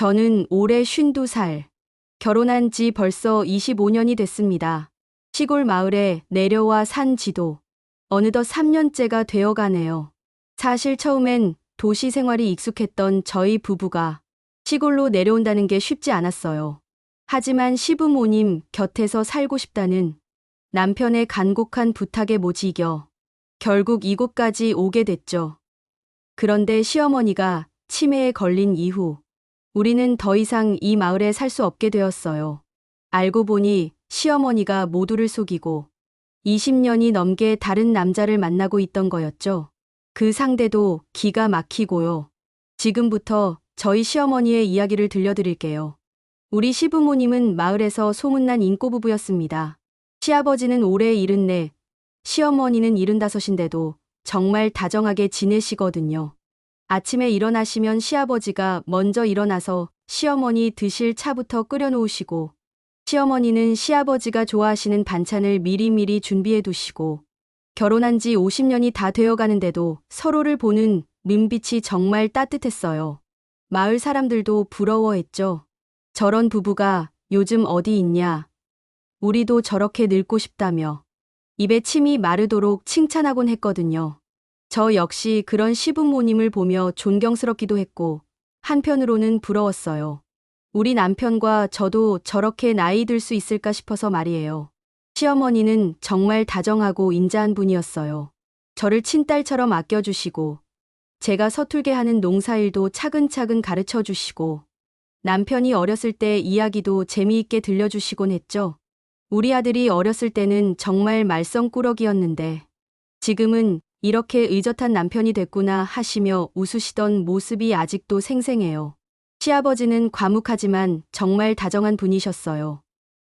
저는 올해 52살. 결혼한 지 벌써 25년이 됐습니다. 시골 마을에 내려와 산 지도 어느덧 3년째가 되어가네요. 사실 처음엔 도시 생활이 익숙했던 저희 부부가 시골로 내려온다는 게 쉽지 않았어요. 하지만 시부모님 곁에서 살고 싶다는 남편의 간곡한 부탁에 못 이겨 결국 이곳까지 오게 됐죠. 그런데 시어머니가 치매에 걸린 이후 우리는 더 이상 이 마을에 살 수 없게 되었어요. 알고 보니 시어머니가 모두를 속이고 20년이 넘게 다른 남자를 만나고 있던 거였죠. 그 상대도 기가 막히고요. 지금부터 저희 시어머니의 이야기를 들려드릴게요. 우리 시부모님은 마을에서 소문난 인꼬부부였습니다. 시아버지는 올해 74, 시어머니는 75인데도 정말 다정하게 지내시거든요. 아침에 일어나시면 시아버지가 먼저 일어나서 시어머니 드실 차부터 끓여놓으시고 시어머니는 시아버지가 좋아하시는 반찬을 미리미리 준비해 두시고 결혼한 지 50년이 다 되어가는데도 서로를 보는 눈빛이 정말 따뜻했어요. 마을 사람들도 부러워했죠. 저런 부부가 요즘 어디 있냐. 우리도 저렇게 늙고 싶다며 입에 침이 마르도록 칭찬하곤 했거든요. 저 역시 그런 시부모님을 보며 존경스럽기도 했고 한편으로는 부러웠어요. 우리 남편과 저도 저렇게 나이 들 수 있을까 싶어서 말이에요. 시어머니는 정말 다정하고 인자한 분이었어요. 저를 친딸처럼 아껴주시고 제가 서툴게 하는 농사일도 차근차근 가르쳐 주시고 남편이 어렸을 때 이야기도 재미있게 들려주시곤 했죠. 우리 아들이 어렸을 때는 정말 말썽꾸러기였는데 지금은 이렇게 의젓한 남편이 됐구나 하시며 웃으시던 모습이 아직도 생생해요. 시아버지는 과묵하지만 정말 다정한 분이셨어요.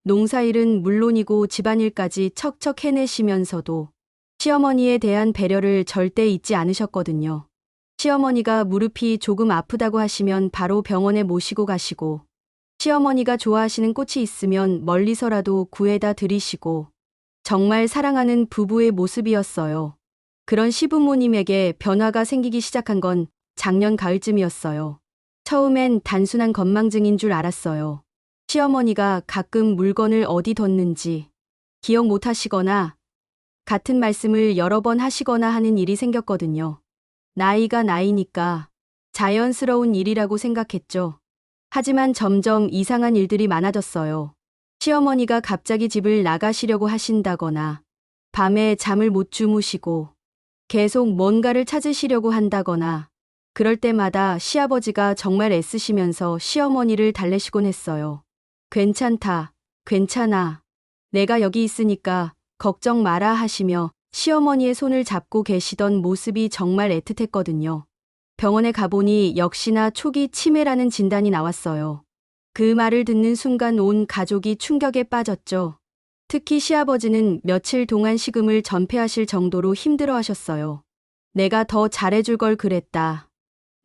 농사일은 물론이고 집안일까지 척척 해내시면서도 시어머니에 대한 배려를 절대 잊지 않으셨거든요. 시어머니가 무릎이 조금 아프다고 하시면 바로 병원에 모시고 가시고 시어머니가 좋아하시는 꽃이 있으면 멀리서라도 구해다 드리시고 정말 사랑하는 부부의 모습이었어요. 그런 시부모님에게 변화가 생기기 시작한 건 작년 가을쯤이었어요. 처음엔 단순한 건망증인 줄 알았어요. 시어머니가 가끔 물건을 어디 뒀는지 기억 못 하시거나 같은 말씀을 여러 번 하시거나 하는 일이 생겼거든요. 나이가 나이니까 자연스러운 일이라고 생각했죠. 하지만 점점 이상한 일들이 많아졌어요. 시어머니가 갑자기 집을 나가시려고 하신다거나 밤에 잠을 못 주무시고 계속 뭔가를 찾으시려고 한다거나 그럴 때마다 시아버지가 정말 애쓰시면서 시어머니를 달래시곤 했어요. 괜찮다, 괜찮아. 내가 여기 있으니까 걱정 마라 하시며 시어머니의 손을 잡고 계시던 모습이 정말 애틋했거든요. 병원에 가보니 역시나 초기 치매라는 진단이 나왔어요. 그 말을 듣는 순간 온 가족이 충격에 빠졌죠. 특히 시아버지는 며칠 동안 식음을 전폐하실 정도로 힘들어하셨어요. 내가 더 잘해줄 걸 그랬다.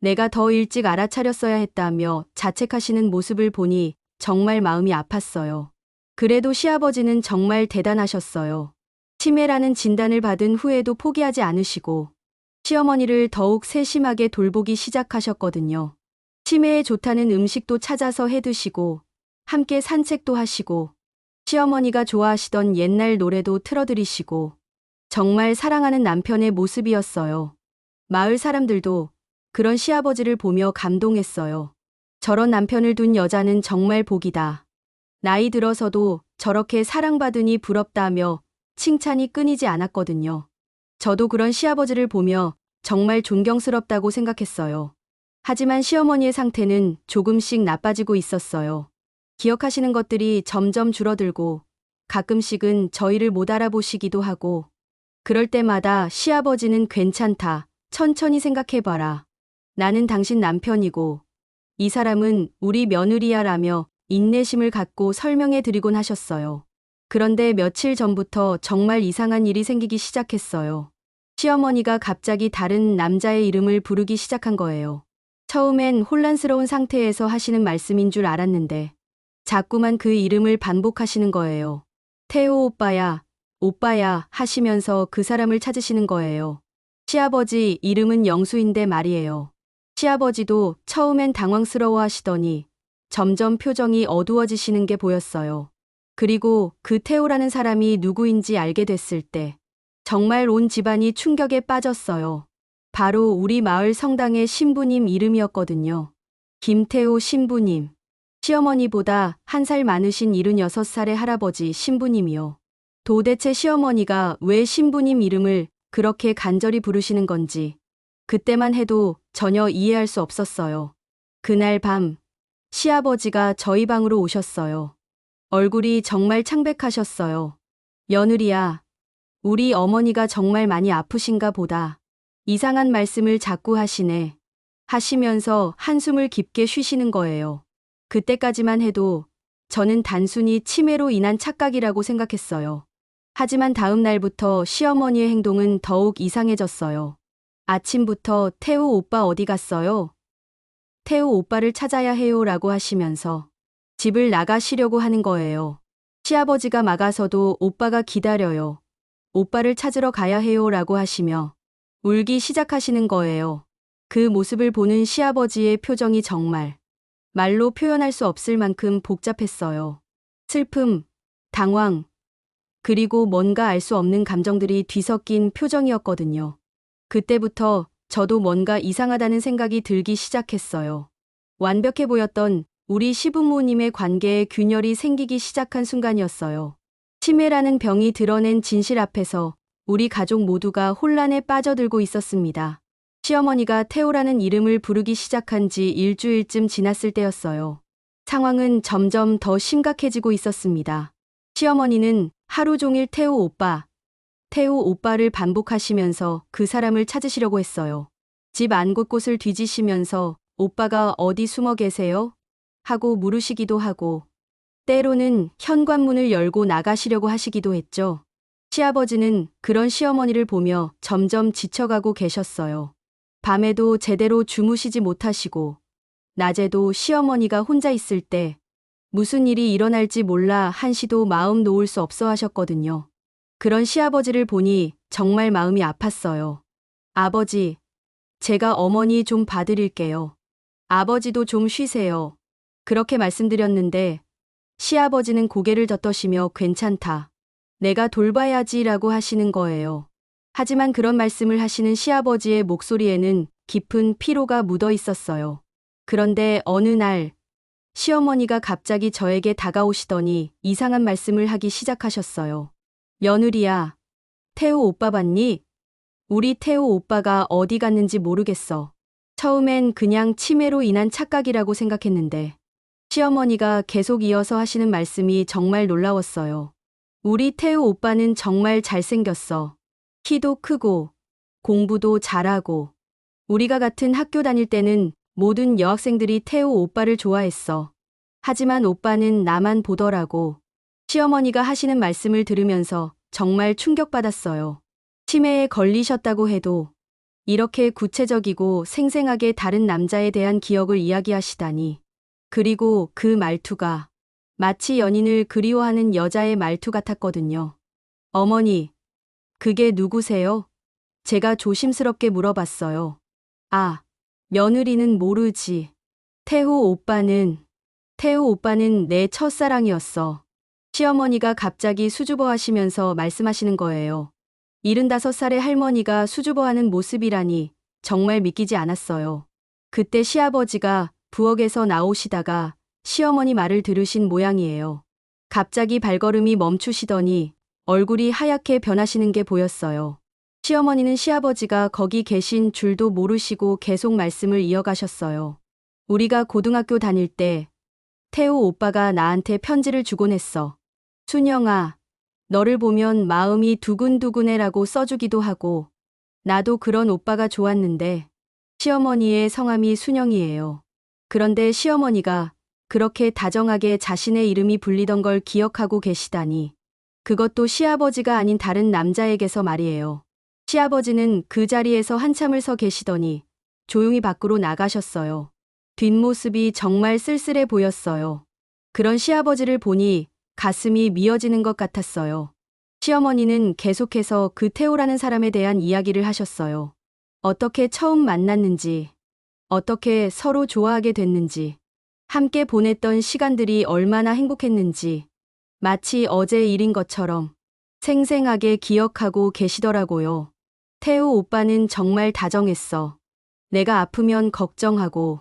내가 더 일찍 알아차렸어야 했다며 자책하시는 모습을 보니 정말 마음이 아팠어요. 그래도 시아버지는 정말 대단하셨어요. 치매라는 진단을 받은 후에도 포기하지 않으시고 시어머니를 더욱 세심하게 돌보기 시작하셨거든요. 치매에 좋다는 음식도 찾아서 해드시고 함께 산책도 하시고 시어머니가 좋아하시던 옛날 노래도 틀어드리시고 정말 사랑하는 남편의 모습이었어요. 마을 사람들도 그런 시아버지를 보며 감동했어요. 저런 남편을 둔 여자는 정말 복이다. 나이 들어서도 저렇게 사랑받으니 부럽다며 칭찬이 끊이지 않았거든요. 저도 그런 시아버지를 보며 정말 존경스럽다고 생각했어요. 하지만 시어머니의 상태는 조금씩 나빠지고 있었어요. 기억하시는 것들이 점점 줄어들고 가끔씩은 저희를 못 알아보시기도 하고 그럴 때마다 시아버지는 괜찮다. 천천히 생각해봐라. 나는 당신 남편이고 이 사람은 우리 며느리야 라며 인내심을 갖고 설명해 드리곤 하셨어요. 그런데 며칠 전부터 정말 이상한 일이 생기기 시작했어요. 시어머니가 갑자기 다른 남자의 이름을 부르기 시작한 거예요. 처음엔 혼란스러운 상태에서 하시는 말씀인 줄 알았는데 자꾸만 그 이름을 반복하시는 거예요. 태호 오빠야, 오빠야 하시면서 그 사람을 찾으시는 거예요. 시아버지 이름은 영수인데 말이에요. 시아버지도 처음엔 당황스러워 하시더니 점점 표정이 어두워지시는 게 보였어요. 그리고 그 태호라는 사람이 누구인지 알게 됐을 때 정말 온 집안이 충격에 빠졌어요. 바로 우리 마을 성당의 신부님 이름이었거든요. 김태호 신부님. 시어머니보다 1살 많으신 76살의 할아버지 신부님이요. 도대체 시어머니가 왜 신부님 이름을 그렇게 간절히 부르시는 건지 그때만 해도 전혀 이해할 수 없었어요. 그날 밤 시아버지가 저희 방으로 오셨어요. 얼굴이 정말 창백하셨어요. 며느리야, 우리 어머니가 정말 많이 아프신가 보다. 이상한 말씀을 자꾸 하시네. 하시면서 한숨을 깊게 쉬시는 거예요. 그때까지만 해도 저는 단순히 치매로 인한 착각이라고 생각했어요. 하지만 다음 날부터 시어머니의 행동은 더욱 이상해졌어요. 아침부터 태호 오빠 어디 갔어요? 태호 오빠를 찾아야 해요 라고 하시면서 집을 나가시려고 하는 거예요. 시아버지가 막아서도 오빠가 기다려요. 오빠를 찾으러 가야 해요 라고 하시며 울기 시작하시는 거예요. 그 모습을 보는 시아버지의 표정이 정말 말로 표현할 수 없을 만큼 복잡했어요. 슬픔, 당황, 그리고 뭔가 알 수 없는 감정들이 뒤섞인 표정이었거든요. 그때부터 저도 뭔가 이상하다는 생각이 들기 시작했어요. 완벽해 보였던 우리 시부모님의 관계에 균열이 생기기 시작한 순간이었어요. 치매라는 병이 드러낸 진실 앞에서 우리 가족 모두가 혼란에 빠져들고 있었습니다. 시어머니가 태호라는 이름을 부르기 시작한 지 일주일쯤 지났을 때였어요. 상황은 점점 더 심각해지고 있었습니다. 시어머니는 하루 종일 태호 오빠를 반복하시면서 그 사람을 찾으시려고 했어요. 집 안 곳곳을 뒤지시면서 오빠가 어디 숨어 계세요? 하고 물으시기도 하고 때로는 현관문을 열고 나가시려고 하시기도 했죠. 시아버지는 그런 시어머니를 보며 점점 지쳐가고 계셨어요. 밤에도 제대로 주무시지 못하시고 낮에도 시어머니가 혼자 있을 때 무슨 일이 일어날지 몰라 한시도 마음 놓을 수 없어 하셨거든요. 그런 시아버지를 보니 정말 마음이 아팠어요. 아버지, 제가 어머니 좀 봐드릴게요. 아버지도 좀 쉬세요. 그렇게 말씀드렸는데 시아버지는 고개를 젓떠시며 괜찮다. 내가 돌봐야지라고 하시는 거예요. 하지만 그런 말씀을 하시는 시아버지의 목소리에는 깊은 피로가 묻어 있었어요. 그런데 어느 날 시어머니가 갑자기 저에게 다가오시더니 이상한 말씀을 하기 시작하셨어요. 며느리야, 태호 오빠 봤니? 우리 태호 오빠가 어디 갔는지 모르겠어. 처음엔 그냥 치매로 인한 착각이라고 생각했는데 시어머니가 계속 이어서 하시는 말씀이 정말 놀라웠어요. 우리 태호 오빠는 정말 잘생겼어. 키도 크고 공부도 잘하고 우리가 같은 학교 다닐 때는 모든 여학생들이 태호 오빠를 좋아했어. 하지만 오빠는 나만 보더라고. 시어머니가 하시는 말씀을 들으면서 정말 충격받았어요. 치매에 걸리셨다고 해도 이렇게 구체적이고 생생하게 다른 남자에 대한 기억을 이야기하시다니. 그리고 그 말투가 마치 연인을 그리워하는 여자의 말투 같았거든요. 어머니, 그게 누구세요? 제가 조심스럽게 물어봤어요. 아, 며느리는 모르지. 태호 오빠는 내 첫사랑이었어. 시어머니가 갑자기 수줍어 하시면서 말씀하시는 거예요. 75살의 할머니가 수줍어하는 모습이라니 정말 믿기지 않았어요. 그때 시아버지가 부엌에서 나오시다가 시어머니 말을 들으신 모양이에요. 갑자기 발걸음이 멈추시더니 얼굴이 하얗게 변하시는 게 보였어요. 시어머니는 시아버지가 거기 계신 줄도 모르시고 계속 말씀을 이어가셨어요. 우리가 고등학교 다닐 때 태호 오빠가 나한테 편지를 주곤 했어. 순영아, 너를 보면 마음이 두근두근해라고 써주기도 하고 나도 그런 오빠가 좋았는데 시어머니의 성함이 순영이에요. 그런데 시어머니가 그렇게 다정하게 자신의 이름이 불리던 걸 기억하고 계시다니. 그것도 시아버지가 아닌 다른 남자에게서 말이에요. 시아버지는 그 자리에서 한참을 서 계시더니 조용히 밖으로 나가셨어요. 뒷모습이 정말 쓸쓸해 보였어요. 그런 시아버지를 보니 가슴이 미어지는 것 같았어요. 시어머니는 계속해서 그 태호라는 사람에 대한 이야기를 하셨어요. 어떻게 처음 만났는지, 어떻게 서로 좋아하게 됐는지, 함께 보냈던 시간들이 얼마나 행복했는지 마치 어제 일인 것처럼 생생하게 기억하고 계시더라고요. 태우 오빠는 정말 다정했어. 내가 아프면 걱정하고,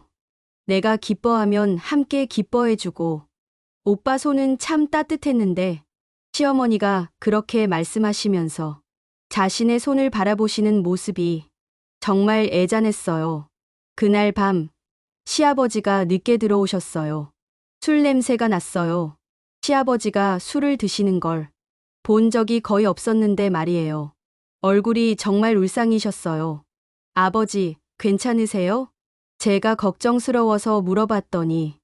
내가 기뻐하면 함께 기뻐해주고, 오빠 손은 참 따뜻했는데, 시어머니가 그렇게 말씀하시면서 자신의 손을 바라보시는 모습이 정말 애잔했어요. 그날 밤, 시아버지가 늦게 들어오셨어요. 술 냄새가 났어요. 시아버지가 술을 드시는 걸 본 적이 거의 없었는데 말이에요. 얼굴이 정말 울상이셨어요. 아버지, 괜찮으세요? 제가 걱정스러워서 물어봤더니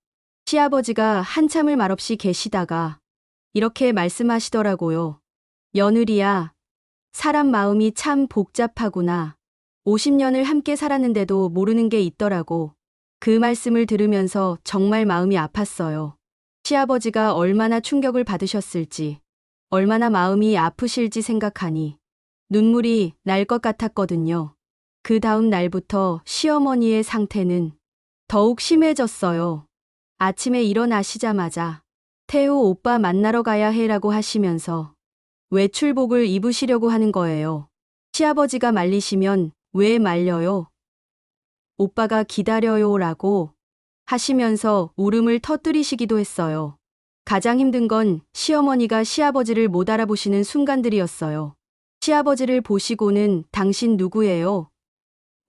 시아버지가 한참을 말없이 계시다가 이렇게 말씀하시더라고요. 며느리야, 사람 마음이 참 복잡하구나. 50년을 함께 살았는데도 모르는 게 있더라고. 그 말씀을 들으면서 정말 마음이 아팠어요. 시아버지가 얼마나 충격을 받으셨을지, 얼마나 마음이 아프실지 생각하니 눈물이 날 것 같았거든요. 그 다음 날부터 시어머니의 상태는 더욱 심해졌어요. 아침에 일어나시자마자 태우 오빠 만나러 가야 해라고 하시면서 외출복을 입으시려고 하는 거예요. 시아버지가 말리시면 왜 말려요? 오빠가 기다려요 라고 하시면서 울음을 터뜨리시기도 했어요. 가장 힘든 건 시어머니가 시아버지를 못 알아보시는 순간들이었어요. 시아버지를 보시고는 당신 누구예요?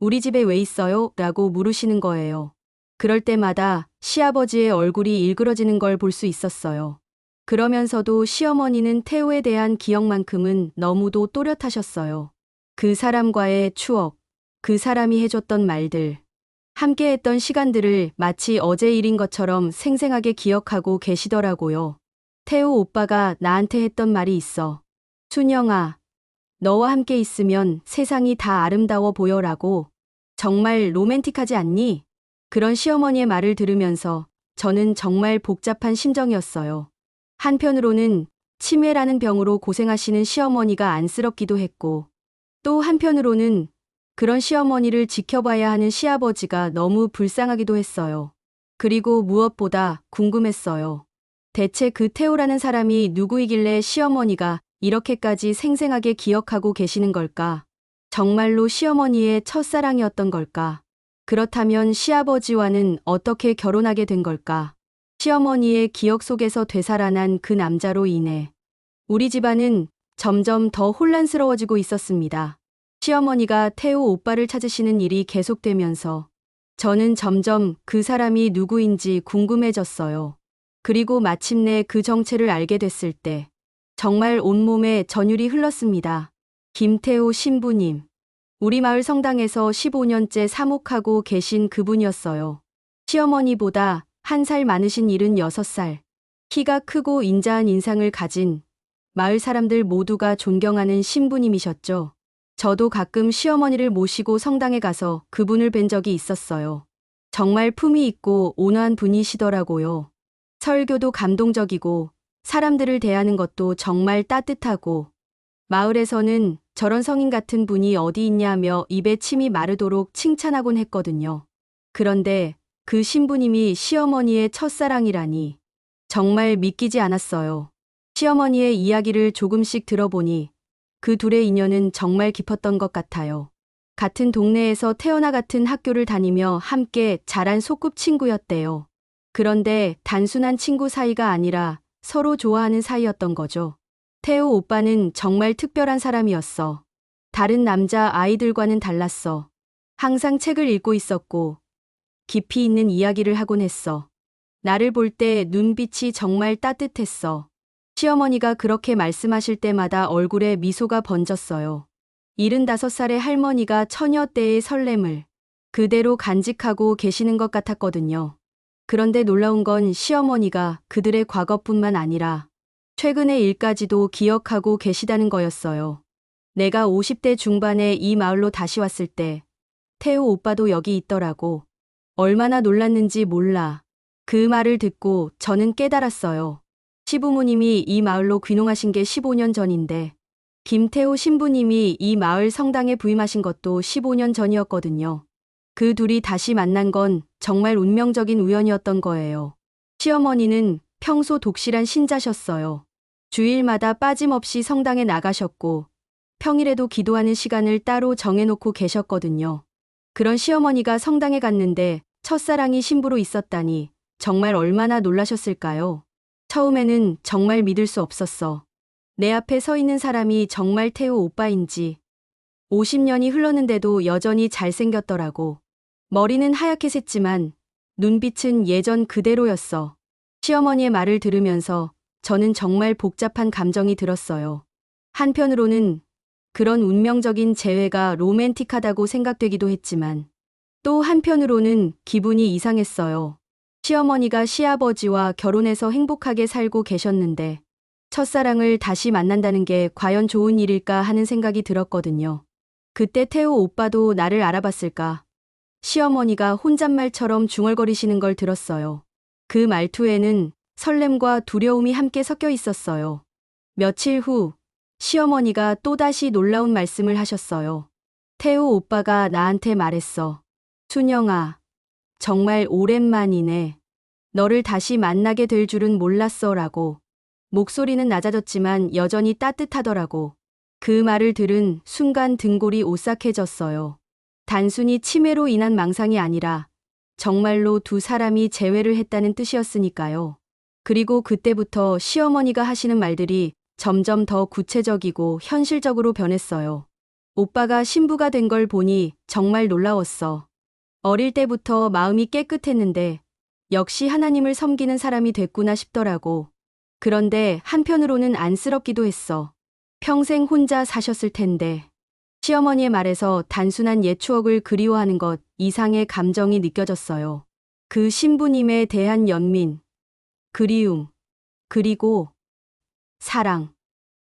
우리 집에 왜 있어요? 라고 물으시는 거예요. 그럴 때마다 시아버지의 얼굴이 일그러지는 걸 볼 수 있었어요. 그러면서도 시어머니는 태우에 대한 기억만큼은 너무도 또렷하셨어요. 그 사람과의 추억, 그 사람이 해줬던 말들, 함께했던 시간들을 마치 어제 일인 것처럼 생생하게 기억하고 계시더라고요. 태우 오빠가 나한테 했던 말이 있어. 순영아, 너와 함께 있으면 세상이 다 아름다워 보여라고. 정말 로맨틱하지 않니? 그런 시어머니의 말을 들으면서 저는 정말 복잡한 심정이었어요. 한편으로는 치매라는 병으로 고생하시는 시어머니가 안쓰럽기도 했고, 또 한편으로는 그런 시어머니를 지켜봐야 하는 시아버지가 너무 불쌍하기도 했어요. 그리고 무엇보다 궁금했어요. 대체 그 태우라는 사람이 누구이길래 시어머니가 이렇게까지 생생하게 기억하고 계시는 걸까? 정말로 시어머니의 첫사랑이었던 걸까? 그렇다면 시아버지와는 어떻게 결혼하게 된 걸까? 시어머니의 기억 속에서 되살아난 그 남자로 인해 우리 집안은 점점 더 혼란스러워지고 있었습니다. 시어머니가 태우 오빠를 찾으시는 일이 계속되면서 저는 점점 그 사람이 누구인지 궁금해졌어요. 그리고 마침내 그 정체를 알게 됐을 때 정말 온몸에 전율이 흘렀습니다. 김태우 신부님. 우리 마을 성당에서 15년째 사목하고 계신 그분이었어요. 시어머니보다 1살 많으신 76살. 키가 크고 인자한 인상을 가진 마을 사람들 모두가 존경하는 신부님이셨죠. 저도 가끔 시어머니를 모시고 성당에 가서 그분을 뵌 적이 있었어요. 정말 품위 있고 온화한 분이시더라고요. 설교도 감동적이고 사람들을 대하는 것도 정말 따뜻하고 마을에서는 저런 성인 같은 분이 어디 있냐며 입에 침이 마르도록 칭찬하곤 했거든요. 그런데 그 신부님이 시어머니의 첫사랑이라니 정말 믿기지 않았어요. 시어머니의 이야기를 조금씩 들어보니 그 둘의 인연은 정말 깊었던 것 같아요. 같은 동네에서 태어나 같은 학교를 다니며 함께 자란 소꿉친구였대요. 그런데 단순한 친구 사이가 아니라 서로 좋아하는 사이였던 거죠. 태우 오빠는 정말 특별한 사람이었어. 다른 남자 아이들과는 달랐어. 항상 책을 읽고 있었고 깊이 있는 이야기를 하곤 했어. 나를 볼 때 눈빛이 정말 따뜻했어. 시어머니가 그렇게 말씀하실 때마다 얼굴에 미소가 번졌어요. 75살의 할머니가 처녀 때의 설렘을 그대로 간직하고 계시는 것 같았거든요. 그런데 놀라운 건 시어머니가 그들의 과거뿐만 아니라 최근의 일까지도 기억하고 계시다는 거였어요. 내가 50대 중반에 이 마을로 다시 왔을 때 태우 오빠도 여기 있더라고. 얼마나 놀랐는지 몰라. 그 말을 듣고 저는 깨달았어요. 시부모님이 이 마을로 귀농하신 게 15년 전인데 김태우 신부님이 이 마을 성당에 부임하신 것도 15년 전이었거든요. 그 둘이 다시 만난 건 정말 운명적인 우연이었던 거예요. 시어머니는 평소 독실한 신자셨어요. 주일마다 빠짐없이 성당에 나가셨고 평일에도 기도하는 시간을 따로 정해놓고 계셨거든요. 그런 시어머니가 성당에 갔는데 첫사랑이 신부로 있었다니 정말 얼마나 놀라셨을까요? 처음에는 정말 믿을 수 없었어. 내 앞에 서 있는 사람이 정말 태호 오빠인지. 50년이 흘렀는데도 여전히 잘생겼더라고. 머리는 하얗게 샜지만 눈빛은 예전 그대로였어. 시어머니의 말을 들으면서 저는 정말 복잡한 감정이 들었어요. 한편으로는 그런 운명적인 재회가 로맨틱하다고 생각되기도 했지만 또 한편으로는 기분이 이상했어요. 시어머니가 시아버지와 결혼해서 행복하게 살고 계셨는데 첫사랑을 다시 만난다는 게 과연 좋은 일일까 하는 생각이 들었거든요. 그때 태호 오빠도 나를 알아봤을까? 시어머니가 혼잣말처럼 중얼거리시는 걸 들었어요. 그 말투에는 설렘과 두려움이 함께 섞여 있었어요. 며칠 후 시어머니가 또다시 놀라운 말씀을 하셨어요. 태호 오빠가 나한테 말했어. 순영아, 정말 오랜만이네. 너를 다시 만나게 될 줄은 몰랐어 라고. 목소리는 낮아졌지만 여전히 따뜻하더라고. 그 말을 들은 순간 등골이 오싹해졌어요. 단순히 치매로 인한 망상이 아니라 정말로 두 사람이 재회를 했다는 뜻이었으니까요. 그리고 그때부터 시어머니가 하시는 말들이 점점 더 구체적이고 현실적으로 변했어요. 오빠가 신부가 된 걸 보니 정말 놀라웠어. 어릴 때부터 마음이 깨끗했는데 역시 하나님을 섬기는 사람이 됐구나 싶더라고. 그런데 한편으로는 안쓰럽기도 했어. 평생 혼자 사셨을 텐데. 시어머니의 말에서 단순한 옛 추억을 그리워하는 것 이상의 감정이 느껴졌어요. 그 신부님에 대한 연민, 그리움, 그리고 사랑.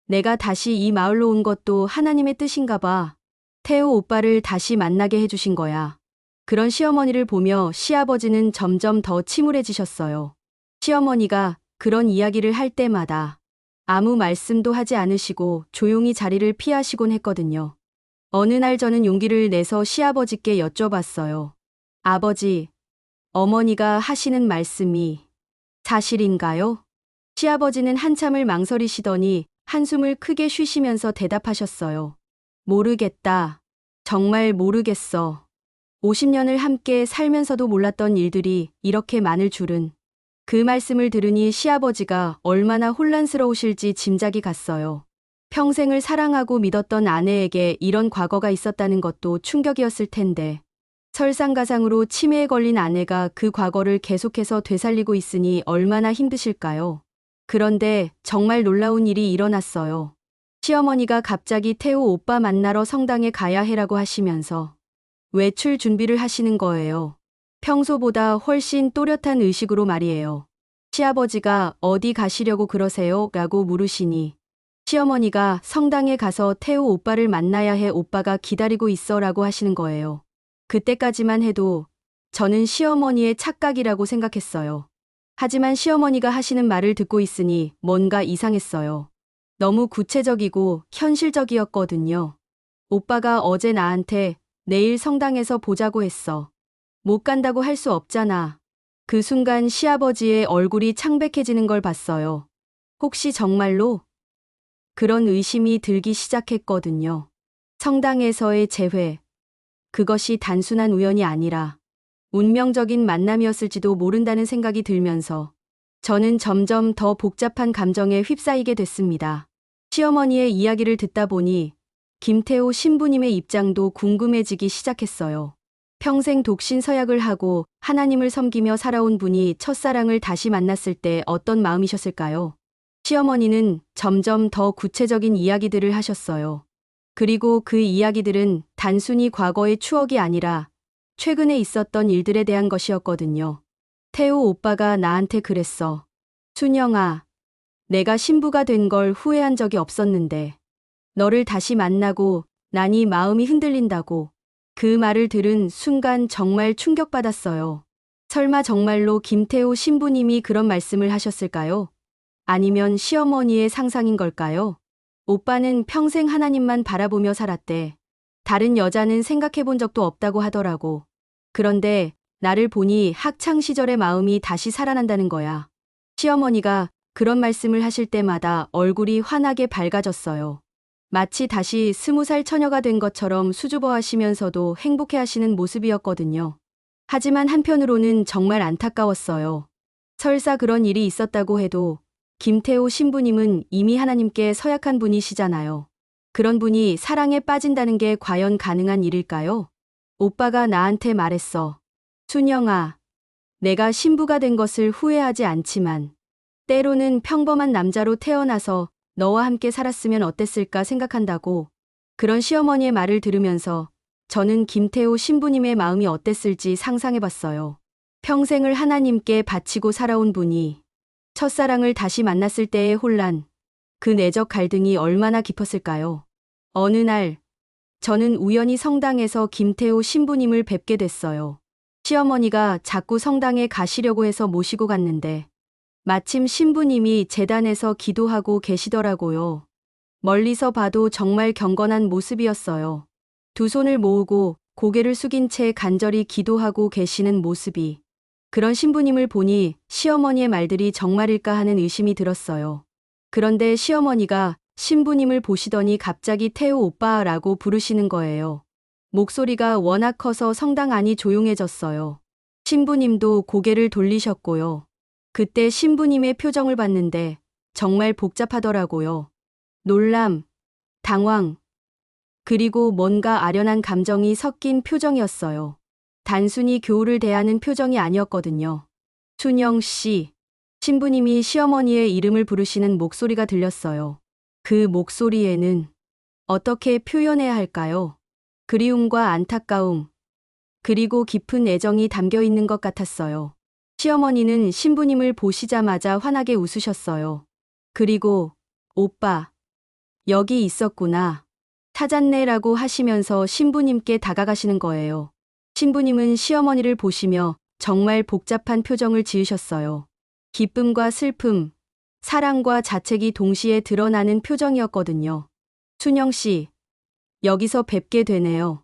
내가 다시 이 마을로 온 것도 하나님의 뜻인가 봐. 태호 오빠를 다시 만나게 해주신 거야. 그런 시어머니를 보며 시아버지는 점점 더 침울해지셨어요. 시어머니가 그런 이야기를 할 때마다 아무 말씀도 하지 않으시고 조용히 자리를 피하시곤 했거든요. 어느 날 저는 용기를 내서 시아버지께 여쭤봤어요. 아버지, 어머니가 하시는 말씀이 사실인가요? 시아버지는 한참을 망설이시더니 한숨을 크게 쉬시면서 대답하셨어요. 모르겠다. 정말 모르겠어. 50년을 함께 살면서도 몰랐던 일들이 이렇게 많을 줄은. 그 말씀을 들으니 시아버지가 얼마나 혼란스러우실지 짐작이 갔어요. 평생을 사랑하고 믿었던 아내에게 이런 과거가 있었다는 것도 충격이었을 텐데 설상가상으로 치매에 걸린 아내가 그 과거를 계속해서 되살리고 있으니 얼마나 힘드실까요? 그런데 정말 놀라운 일이 일어났어요. 시어머니가 갑자기 태호 오빠 만나러 성당에 가야 해라고 하시면서 외출 준비를 하시는 거예요. 평소보다 훨씬 또렷한 의식으로 말이에요. 시아버지가 어디 가시려고 그러세요? 라고 물으시니 시어머니가 성당에 가서 태호 오빠를 만나야 해 오빠가 기다리고 있어 라고 하시는 거예요. 그때까지만 해도 저는 시어머니의 착각이라고 생각했어요. 하지만 시어머니가 하시는 말을 듣고 있으니 뭔가 이상했어요. 너무 구체적이고 현실적이었거든요. 오빠가 어제 나한테 내일 성당에서 보자고 했어. 못 간다고 할 수 없잖아. 그 순간 시아버지의 얼굴이 창백해지는 걸 봤어요. 혹시 정말로? 그런 의심이 들기 시작했거든요. 성당에서의 재회. 그것이 단순한 우연이 아니라 운명적인 만남이었을지도 모른다는 생각이 들면서 저는 점점 더 복잡한 감정에 휩싸이게 됐습니다. 시어머니의 이야기를 듣다 보니 김태호 신부님의 입장도 궁금해지기 시작했어요. 평생 독신 서약을 하고 하나님을 섬기며 살아온 분이 첫사랑을 다시 만났을 때 어떤 마음이셨을까요? 시어머니는 점점 더 구체적인 이야기들을 하셨어요. 그리고 그 이야기들은 단순히 과거의 추억이 아니라 최근에 있었던 일들에 대한 것이었거든요. 태호 오빠가 나한테 그랬어. 순영아, 내가 신부가 된 걸 후회한 적이 없었는데 너를 다시 만나고 나니 마음이 흔들린다고. 그 말을 들은 순간 정말 충격받았어요. 설마 정말로 김태호 신부님이 그런 말씀을 하셨을까요? 아니면 시어머니의 상상인 걸까요? 오빠는 평생 하나님만 바라보며 살았대. 다른 여자는 생각해 본 적도 없다고 하더라고. 그런데 나를 보니 학창 시절의 마음이 다시 살아난다는 거야. 시어머니가 그런 말씀을 하실 때마다 얼굴이 환하게 밝아졌어요. 마치 다시 20살 처녀가 된 것처럼 수줍어하시면서도 행복해하시는 모습이었거든요. 하지만 한편으로는 정말 안타까웠어요. 설사 그런 일이 있었다고 해도 김태호 신부님은 이미 하나님께 서약한 분이시잖아요. 그런 분이 사랑에 빠진다는 게 과연 가능한 일일까요? 오빠가 나한테 말했어. 순영아, 내가 신부가 된 것을 후회하지 않지만 때로는 평범한 남자로 태어나서 너와 함께 살았으면 어땠을까 생각한다고. 그런 시어머니의 말을 들으면서 저는 김태호 신부님의 마음이 어땠을지 상상해봤어요. 평생을 하나님께 바치고 살아온 분이 첫사랑을 다시 만났을 때의 혼란, 그 내적 갈등이 얼마나 깊었을까요? 어느 날, 저는 우연히 성당에서 김태호 신부님을 뵙게 됐어요. 시어머니가 자꾸 성당에 가시려고 해서 모시고 갔는데, 마침 신부님이 제단에서 기도하고 계시더라고요. 멀리서 봐도 정말 경건한 모습이었어요. 두 손을 모으고 고개를 숙인 채 간절히 기도하고 계시는 모습이. 그런 신부님을 보니 시어머니의 말들이 정말일까 하는 의심이 들었어요. 그런데 시어머니가 신부님을 보시더니 갑자기 태호 오빠라고 부르시는 거예요. 목소리가 워낙 커서 성당 안이 조용해졌어요. 신부님도 고개를 돌리셨고요. 그때 신부님의 표정을 봤는데 정말 복잡하더라고요. 놀람, 당황, 그리고 뭔가 아련한 감정이 섞인 표정이었어요. 단순히 교우를 대하는 표정이 아니었거든요. 순영 씨, 신부님이 시어머니의 이름을 부르시는 목소리가 들렸어요. 그 목소리에는 어떻게 표현해야 할까요? 그리움과 안타까움, 그리고 깊은 애정이 담겨 있는 것 같았어요. 시어머니는 신부님을 보시자마자 환하게 웃으셨어요. 그리고 오빠, 여기 있었구나. 찾았네라고 하시면서 신부님께 다가가시는 거예요. 신부님은 시어머니를 보시며 정말 복잡한 표정을 지으셨어요. 기쁨과 슬픔, 사랑과 자책이 동시에 드러나는 표정이었거든요. 순영 씨, 여기서 뵙게 되네요.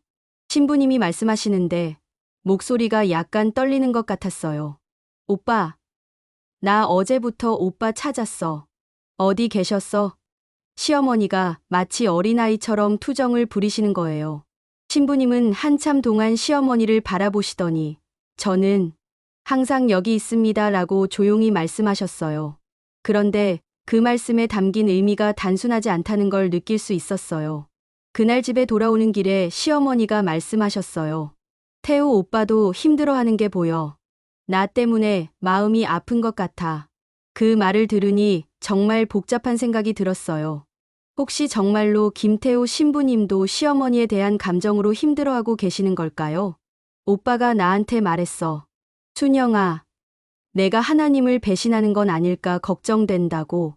신부님이 말씀하시는데 목소리가 약간 떨리는 것 같았어요. 오빠, 나 어제부터 오빠 찾았어. 어디 계셨어? 시어머니가 마치 어린아이처럼 투정을 부리시는 거예요. 신부님은 한참 동안 시어머니를 바라보시더니 저는 항상 여기 있습니다라고 조용히 말씀하셨어요. 그런데 그 말씀에 담긴 의미가 단순하지 않다는 걸 느낄 수 있었어요. 그날 집에 돌아오는 길에 시어머니가 말씀하셨어요. 태호 오빠도 힘들어하는 게 보여. 나 때문에 마음이 아픈 것 같아. 그 말을 들으니 정말 복잡한 생각이 들었어요. 혹시 정말로 김태호 신부님도 시어머니에 대한 감정으로 힘들어하고 계시는 걸까요? 오빠가 나한테 말했어. 순영아, 내가 하나님을 배신하는 건 아닐까 걱정된다고.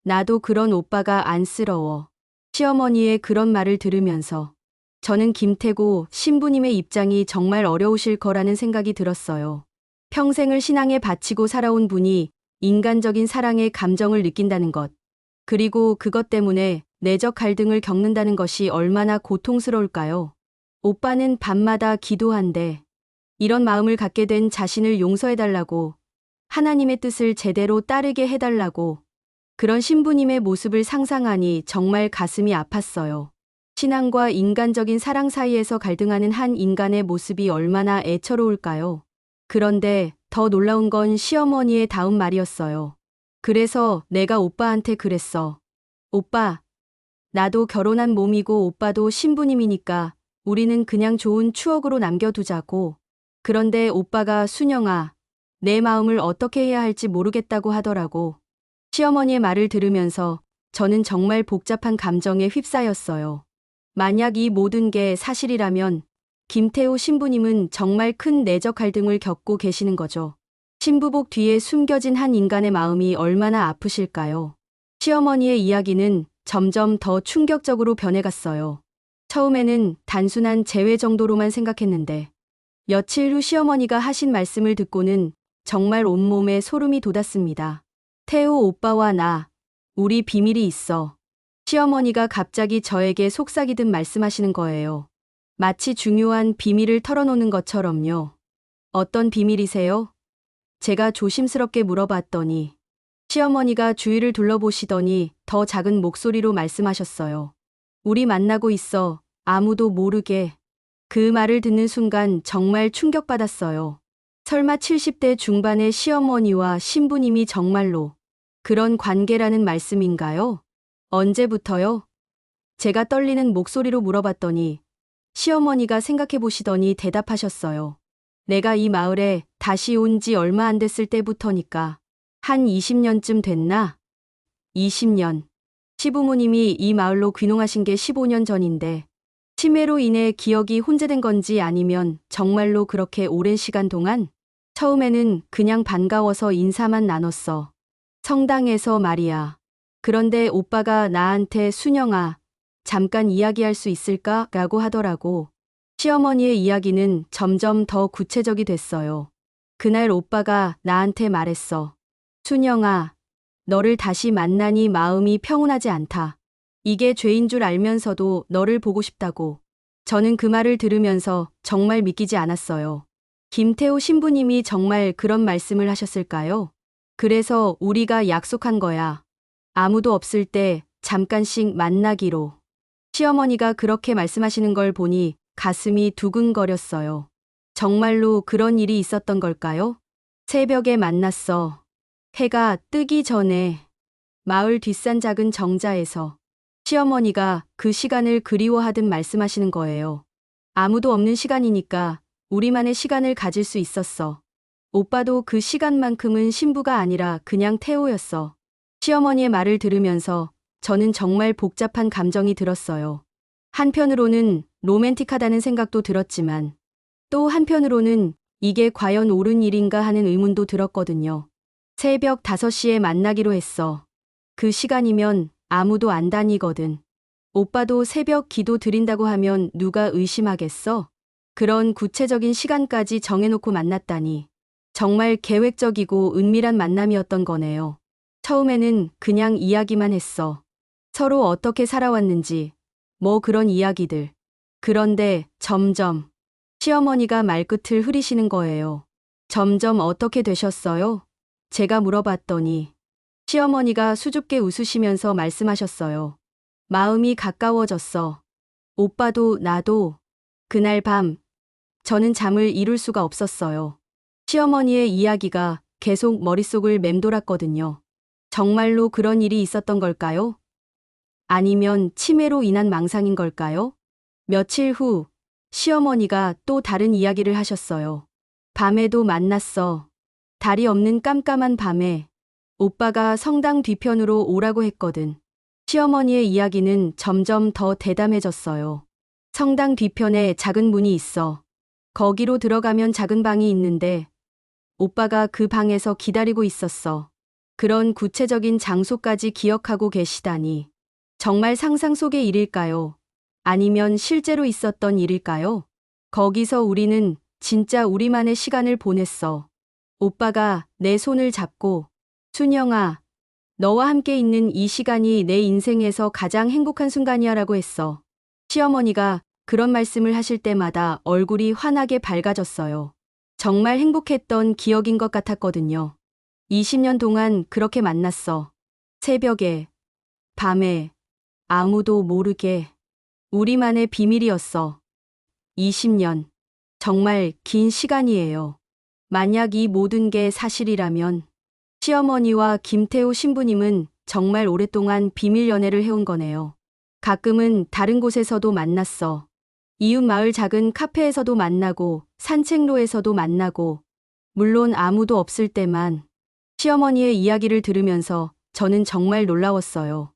나도 그런 오빠가 안쓰러워. 시어머니의 그런 말을 들으면서 저는 김태호 신부님의 입장이 정말 어려우실 거라는 생각이 들었어요. 평생을 신앙에 바치고 살아온 분이 인간적인 사랑의 감정을 느낀다는 것, 그리고 그것 때문에 내적 갈등을 겪는다는 것이 얼마나 고통스러울까요? 오빠는 밤마다 기도한대. 이런 마음을 갖게 된 자신을 용서해달라고, 하나님의 뜻을 제대로 따르게 해달라고. 그런 신부님의 모습을 상상하니 정말 가슴이 아팠어요. 신앙과 인간적인 사랑 사이에서 갈등하는 한 인간의 모습이 얼마나 애처로울까요? 그런데 더 놀라운 건 시어머니의 다음 말이었어요. 그래서 내가 오빠한테 그랬어. 오빠, 나도 결혼한 몸이고 오빠도 신부님이니까 우리는 그냥 좋은 추억으로 남겨두자고. 그런데 오빠가 순영아, 내 마음을 어떻게 해야 할지 모르겠다고 하더라고. 시어머니의 말을 들으면서 저는 정말 복잡한 감정에 휩싸였어요. 만약 이 모든 게 사실이라면 김태호 신부님은 정말 큰 내적 갈등을 겪고 계시는 거죠. 신부복 뒤에 숨겨진 한 인간의 마음이 얼마나 아프실까요? 시어머니의 이야기는 점점 더 충격적으로 변해갔어요. 처음에는 단순한 재회 정도로만 생각했는데 며칠 후 시어머니가 하신 말씀을 듣고는 정말 온몸에 소름이 돋았습니다. 태호 오빠와 나, 우리 비밀이 있어. 시어머니가 갑자기 저에게 속삭이듯 말씀하시는 거예요. 마치 중요한 비밀을 털어놓는 것처럼요. 어떤 비밀이세요? 제가 조심스럽게 물어봤더니 시어머니가 주위를 둘러보시더니 더 작은 목소리로 말씀하셨어요. 우리 만나고 있어. 아무도 모르게. 그 말을 듣는 순간 정말 충격받았어요. 설마 70대 중반의 시어머니와 신부님이 정말로 그런 관계라는 말씀인가요? 언제부터요? 제가 떨리는 목소리로 물어봤더니 시어머니가 생각해 보시더니 대답하셨어요. 내가 이 마을에 다시 온 지 얼마 안 됐을 때부터니까. 한 20년쯤 됐나? 20년. 시부모님이 이 마을로 귀농하신 게 15년 전인데 치매로 인해 기억이 혼재된 건지 아니면 정말로 그렇게 오랜 시간 동안? 처음에는 그냥 반가워서 인사만 나눴어. 성당에서 말이야. 그런데 오빠가 나한테 순영아, 잠깐 이야기할 수 있을까? 라고 하더라고. 시어머니의 이야기는 점점 더 구체적이 됐어요. 그날 오빠가 나한테 말했어. 순영아, 너를 다시 만나니 마음이 평온하지 않다. 이게 죄인 줄 알면서도 너를 보고 싶다고. 저는 그 말을 들으면서 정말 믿기지 않았어요. 김태호 신부님이 정말 그런 말씀을 하셨을까요? 그래서 우리가 약속한 거야. 아무도 없을 때 잠깐씩 만나기로. 시어머니가 그렇게 말씀하시는 걸 보니 가슴이 두근거렸어요. 정말로 그런 일이 있었던 걸까요? 새벽에 만났어. 해가 뜨기 전에 마을 뒷산 작은 정자에서 시어머니가 그 시간을 그리워하듯 말씀하시는 거예요. 아무도 없는 시간이니까 우리만의 시간을 가질 수 있었어. 오빠도 그 시간만큼은 신부가 아니라 그냥 태호였어. 시어머니의 말을 들으면서 저는 정말 복잡한 감정이 들었어요. 한편으로는 로맨틱하다는 생각도 들었지만 또 한편으로는 이게 과연 옳은 일인가 하는 의문도 들었거든요. 새벽 5시에 만나기로 했어. 그 시간이면 아무도 안 다니거든. 오빠도 새벽 기도 드린다고 하면 누가 의심하겠어? 그런 구체적인 시간까지 정해놓고 만났다니. 정말 계획적이고 은밀한 만남이었던 거네요. 처음에는 그냥 이야기만 했어. 서로 어떻게 살아왔는지, 뭐 그런 이야기들. 그런데 점점 시어머니가 말끝을 흐리시는 거예요. 점점 어떻게 되셨어요? 제가 물어봤더니 시어머니가 수줍게 웃으시면서 말씀하셨어요. 마음이 가까워졌어. 오빠도 나도. 그날 밤 저는 잠을 이룰 수가 없었어요. 시어머니의 이야기가 계속 머릿속을 맴돌았거든요. 정말로 그런 일이 있었던 걸까요? 아니면 치매로 인한 망상인 걸까요? 며칠 후 시어머니가 또 다른 이야기를 하셨어요. 밤에도 만났어. 달이 없는 깜깜한 밤에 오빠가 성당 뒤편으로 오라고 했거든. 시어머니의 이야기는 점점 더 대담해졌어요. 성당 뒤편에 작은 문이 있어. 거기로 들어가면 작은 방이 있는데 오빠가 그 방에서 기다리고 있었어. 그런 구체적인 장소까지 기억하고 계시다니. 정말 상상 속의 일일까요? 아니면 실제로 있었던 일일까요? 거기서 우리는 진짜 우리만의 시간을 보냈어. 오빠가 내 손을 잡고 순영아, 너와 함께 있는 이 시간이 내 인생에서 가장 행복한 순간이야 라고 했어. 시어머니가 그런 말씀을 하실 때마다 얼굴이 환하게 밝아졌어요. 정말 행복했던 기억인 것 같았거든요. 20년 동안 그렇게 만났어. 새벽에, 밤에, 아무도 모르게. 우리만의 비밀이었어. 20년. 정말 긴 시간이에요. 만약 이 모든 게 사실이라면 시어머니와 김태호 신부님은 정말 오랫동안 비밀 연애를 해온 거네요. 가끔은 다른 곳에서도 만났어. 이웃 마을 작은 카페에서도 만나고 산책로에서도 만나고 물론 아무도 없을 때만. 시어머니의 이야기를 들으면서 저는 정말 놀라웠어요.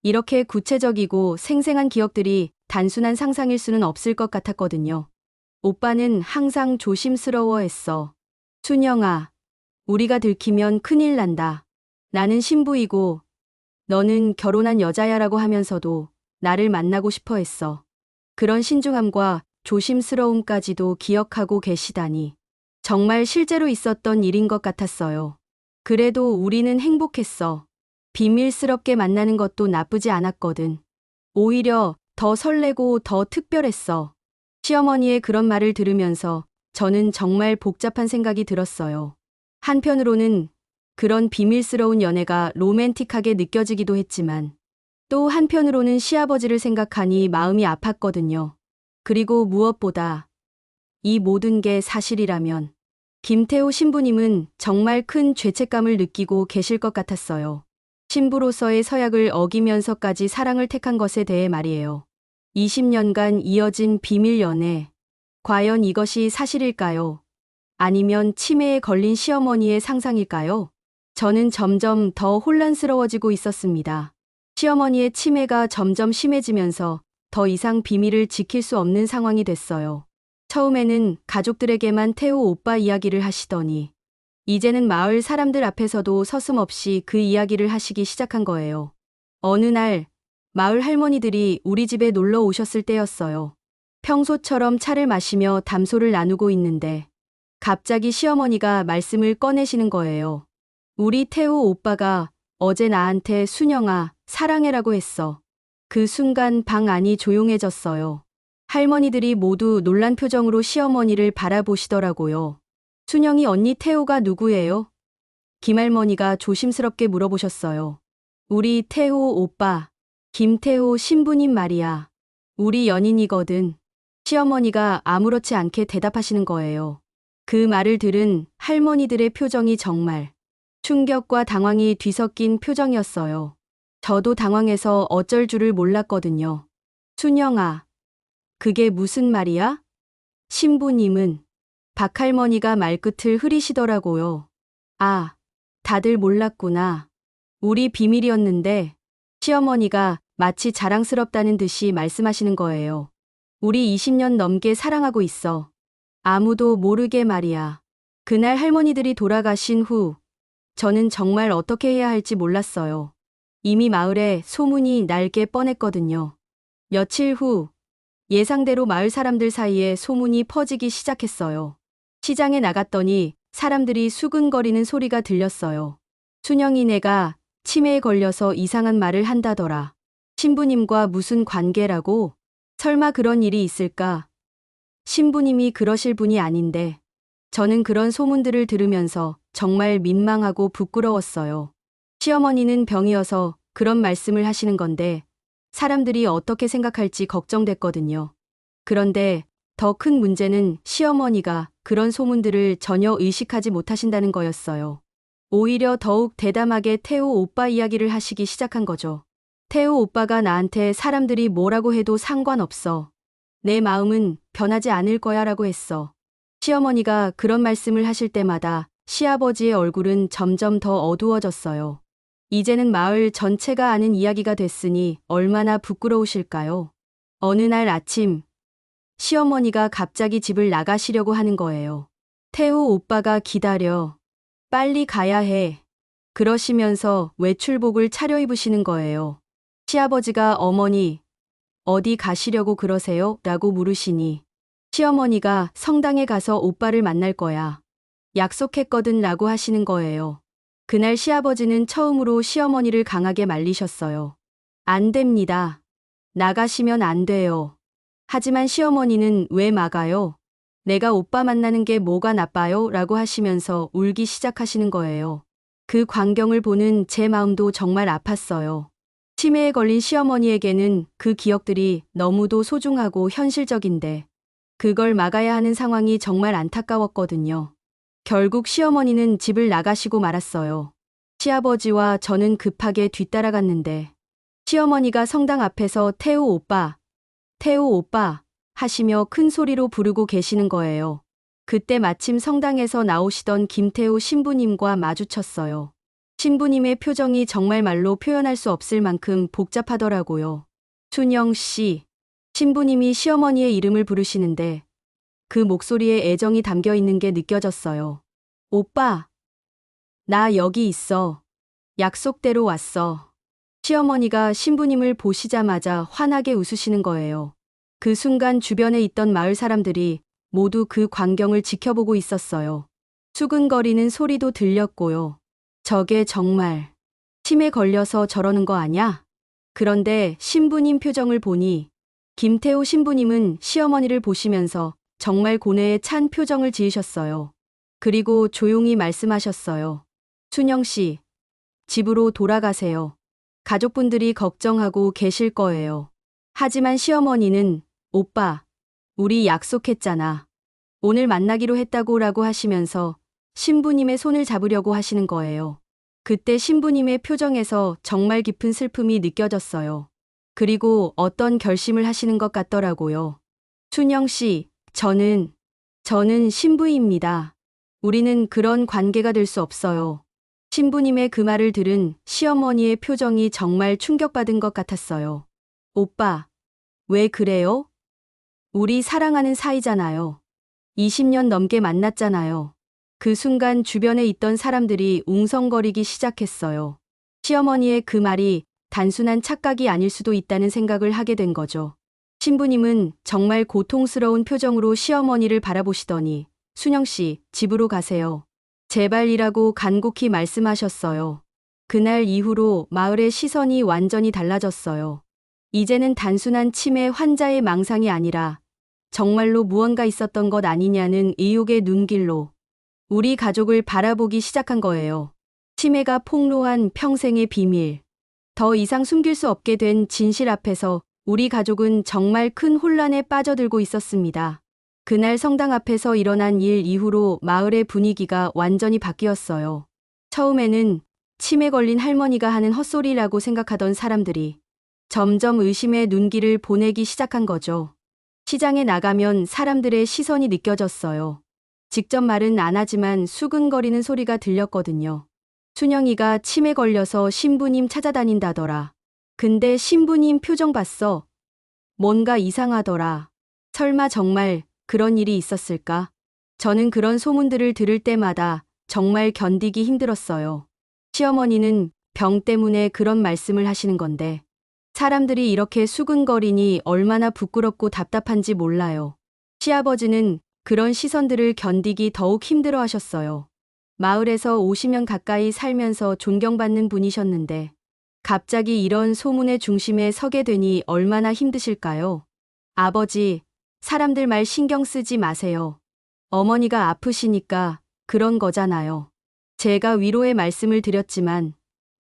이렇게 구체적이고 생생한 기억들이 단순한 상상일 수는 없을 것 같았거든요. 오빠는 항상 조심스러워했어. 순영아, 우리가 들키면 큰일 난다. 나는 신부이고 너는 결혼한 여자야라고 하면서도 나를 만나고 싶어 했어. 그런 신중함과 조심스러움까지도 기억하고 계시다니. 정말 실제로 있었던 일인 것 같았어요. 그래도 우리는 행복했어. 비밀스럽게 만나는 것도 나쁘지 않았거든. 오히려 더 설레고 더 특별했어. 시어머니의 그런 말을 들으면서 저는 정말 복잡한 생각이 들었어요. 한편으로는 그런 비밀스러운 연애가 로맨틱하게 느껴지기도 했지만 또 한편으로는 시아버지를 생각하니 마음이 아팠거든요. 그리고 무엇보다 이 모든 게 사실이라면 김태호 신부님은 정말 큰 죄책감을 느끼고 계실 것 같았어요. 신부로서의 서약을 어기면서까지 사랑을 택한 것에 대해 말이에요. 20년간 이어진 비밀 연애. 과연 이것이 사실일까요? 아니면 치매에 걸린 시어머니의 상상일까요? 저는 점점 더 혼란스러워지고 있었습니다. 시어머니의 치매가 점점 심해지면서 더 이상 비밀을 지킬 수 없는 상황이 됐어요. 처음에는 가족들에게만 태호 오빠 이야기를 하시더니 이제는 마을 사람들 앞에서도 서슴없이 그 이야기를 하시기 시작한 거예요. 어느 날 마을 할머니들이 우리 집에 놀러 오셨을 때였어요. 평소처럼 차를 마시며 담소를 나누고 있는데 갑자기 시어머니가 말씀을 꺼내시는 거예요. 우리 태호 오빠가 어제 나한테 순영아, 사랑해라고 했어. 그 순간 방 안이 조용해졌어요. 할머니들이 모두 놀란 표정으로 시어머니를 바라보시더라고요. 순영이 언니 태호가 누구예요? 김할머니가 조심스럽게 물어보셨어요. 우리 태호 오빠, 김태호 신부님 말이야. 우리 연인이거든. 시어머니가 아무렇지 않게 대답하시는 거예요. 그 말을 들은 할머니들의 표정이 정말 충격과 당황이 뒤섞인 표정이었어요. 저도 당황해서 어쩔 줄을 몰랐거든요. 순영아, 그게 무슨 말이야? 신부님은 박할머니가 말끝을 흐리시더라고요. 아, 다들 몰랐구나. 우리 비밀이었는데 시어머니가 마치 자랑스럽다는 듯이 말씀하시는 거예요. 우리 20년 넘게 사랑하고 있어. 아무도 모르게 말이야. 그날 할머니들이 돌아가신 후 저는 정말 어떻게 해야 할지 몰랐어요. 이미 마을에 소문이 날게 뻔했거든요. 며칠 후 예상대로 마을 사람들 사이에 소문이 퍼지기 시작했어요. 시장에 나갔더니 사람들이 수근거리는 소리가 들렸어요. 순영이네가 치매에 걸려서 이상한 말을 한다더라. 신부님과 무슨 관계라고? 설마 그런 일이 있을까? 신부님이 그러실 분이 아닌데. 저는 그런 소문들을 들으면서 정말 민망하고 부끄러웠어요. 시어머니는 병이어서 그런 말씀을 하시는 건데 사람들이 어떻게 생각할지 걱정됐거든요. 그런데 더 큰 문제는 시어머니가 그런 소문들을 전혀 의식하지 못하신다는 거였어요. 오히려 더욱 대담하게 태호 오빠 이야기를 하시기 시작한 거죠. 태호 오빠가 나한테 사람들이 뭐라고 해도 상관없어. 내 마음은 변하지 않을 거야 라고 했어. 시어머니가 그런 말씀을 하실 때마다 시아버지의 얼굴은 점점 더 어두워졌어요. 이제는 마을 전체가 아는 이야기가 됐으니 얼마나 부끄러우실까요? 어느 날 아침 시어머니가 갑자기 집을 나가시려고 하는 거예요. 태호 오빠가 기다려. 빨리 가야 해. 그러시면서 외출복을 차려입으시는 거예요. 시아버지가 어머니, 어디 가시려고 그러세요? 라고 물으시니 시어머니가 성당에 가서 오빠를 만날 거야. 약속했거든 라고 하시는 거예요. 그날 시아버지는 처음으로 시어머니를 강하게 말리셨어요. 안 됩니다. 나가시면 안 돼요. 하지만 시어머니는 왜 막아요? 내가 오빠 만나는 게 뭐가 나빠요? 라고 하시면서 울기 시작하시는 거예요. 그 광경을 보는 제 마음도 정말 아팠어요. 치매에 걸린 시어머니에게는 그 기억들이 너무도 소중하고 현실적인데 그걸 막아야 하는 상황이 정말 안타까웠거든요. 결국 시어머니는 집을 나가시고 말았어요. 시아버지와 저는 급하게 뒤따라갔는데 시어머니가 성당 앞에서 태호 오빠, 태호 오빠 하시며 큰 소리로 부르고 계시는 거예요. 그때 마침 성당에서 나오시던 김태호 신부님과 마주쳤어요. 신부님의 표정이 정말 말로 표현할 수 없을 만큼 복잡하더라고요. 순영 씨, 신부님이 시어머니의 이름을 부르시는데 그 목소리에 애정이 담겨 있는 게 느껴졌어요. 오빠, 나 여기 있어. 약속대로 왔어. 시어머니가 신부님을 보시자마자 환하게 웃으시는 거예요. 그 순간 주변에 있던 마을 사람들이 모두 그 광경을 지켜보고 있었어요. 수근거리는 소리도 들렸고요. 저게 정말 치매 걸려서 저러는 거 아냐? 그런데 신부님 표정을 보니 김태호 신부님은 시어머니를 보시면서 정말 고뇌에 찬 표정을 지으셨어요. 그리고 조용히 말씀하셨어요. 순영 씨, 집으로 돌아가세요. 가족분들이 걱정하고 계실 거예요. 하지만 시어머니는 오빠, 우리 약속했잖아. 오늘 만나기로 했다고라고 하시면서 신부님의 손을 잡으려고 하시는 거예요. 그때 신부님의 표정에서 정말 깊은 슬픔이 느껴졌어요. 그리고 어떤 결심을 하시는 것 같더라고요. 순영 씨, 저는 신부입니다. 우리는 그런 관계가 될 수 없어요. 신부님의 그 말을 들은 시어머니의 표정이 정말 충격받은 것 같았어요. 오빠, 왜 그래요? 우리 사랑하는 사이잖아요. 20년 넘게 만났잖아요. 그 순간 주변에 있던 사람들이 웅성거리기 시작했어요. 시어머니의 그 말이 단순한 착각이 아닐 수도 있다는 생각을 하게 된 거죠. 신부님은 정말 고통스러운 표정으로 시어머니를 바라보시더니 순영 씨, 집으로 가세요. 제발이라고 간곡히 말씀하셨어요. 그날 이후로 마을의 시선이 완전히 달라졌어요. 이제는 단순한 치매 환자의 망상이 아니라 정말로 무언가 있었던 것 아니냐는 의혹의 눈길로 우리 가족을 바라보기 시작한 거예요. 치매가 폭로한 평생의 비밀. 더 이상 숨길 수 없게 된 진실 앞에서 우리 가족은 정말 큰 혼란에 빠져들고 있었습니다. 그날 성당 앞에서 일어난 일 이후로 마을의 분위기가 완전히 바뀌었어요. 처음에는 치매 걸린 할머니가 하는 헛소리라고 생각하던 사람들이 점점 의심의 눈길을 보내기 시작한 거죠. 시장에 나가면 사람들의 시선이 느껴졌어요. 직접 말은 안 하지만 수근거리는 소리가 들렸거든요. 순영이가 치매 걸려서 신부님 찾아다닌다더라. 근데 신부님 표정 봤어. 뭔가 이상하더라. 설마 정말 그런 일이 있었을까? 저는 그런 소문들을 들을 때마다 정말 견디기 힘들었어요. 시어머니는 병 때문에 그런 말씀을 하시는 건데 사람들이 이렇게 수근거리니 얼마나 부끄럽고 답답한지 몰라요. 시아버지는 그런 시선들을 견디기 더욱 힘들어 하셨어요. 마을에서 50년 가까이 살면서 존경받는 분이셨는데 갑자기 이런 소문의 중심에 서게 되니 얼마나 힘드실까요? 아버지, 사람들 말 신경 쓰지 마세요. 어머니가 아프시니까 그런 거잖아요. 제가 위로의 말씀을 드렸지만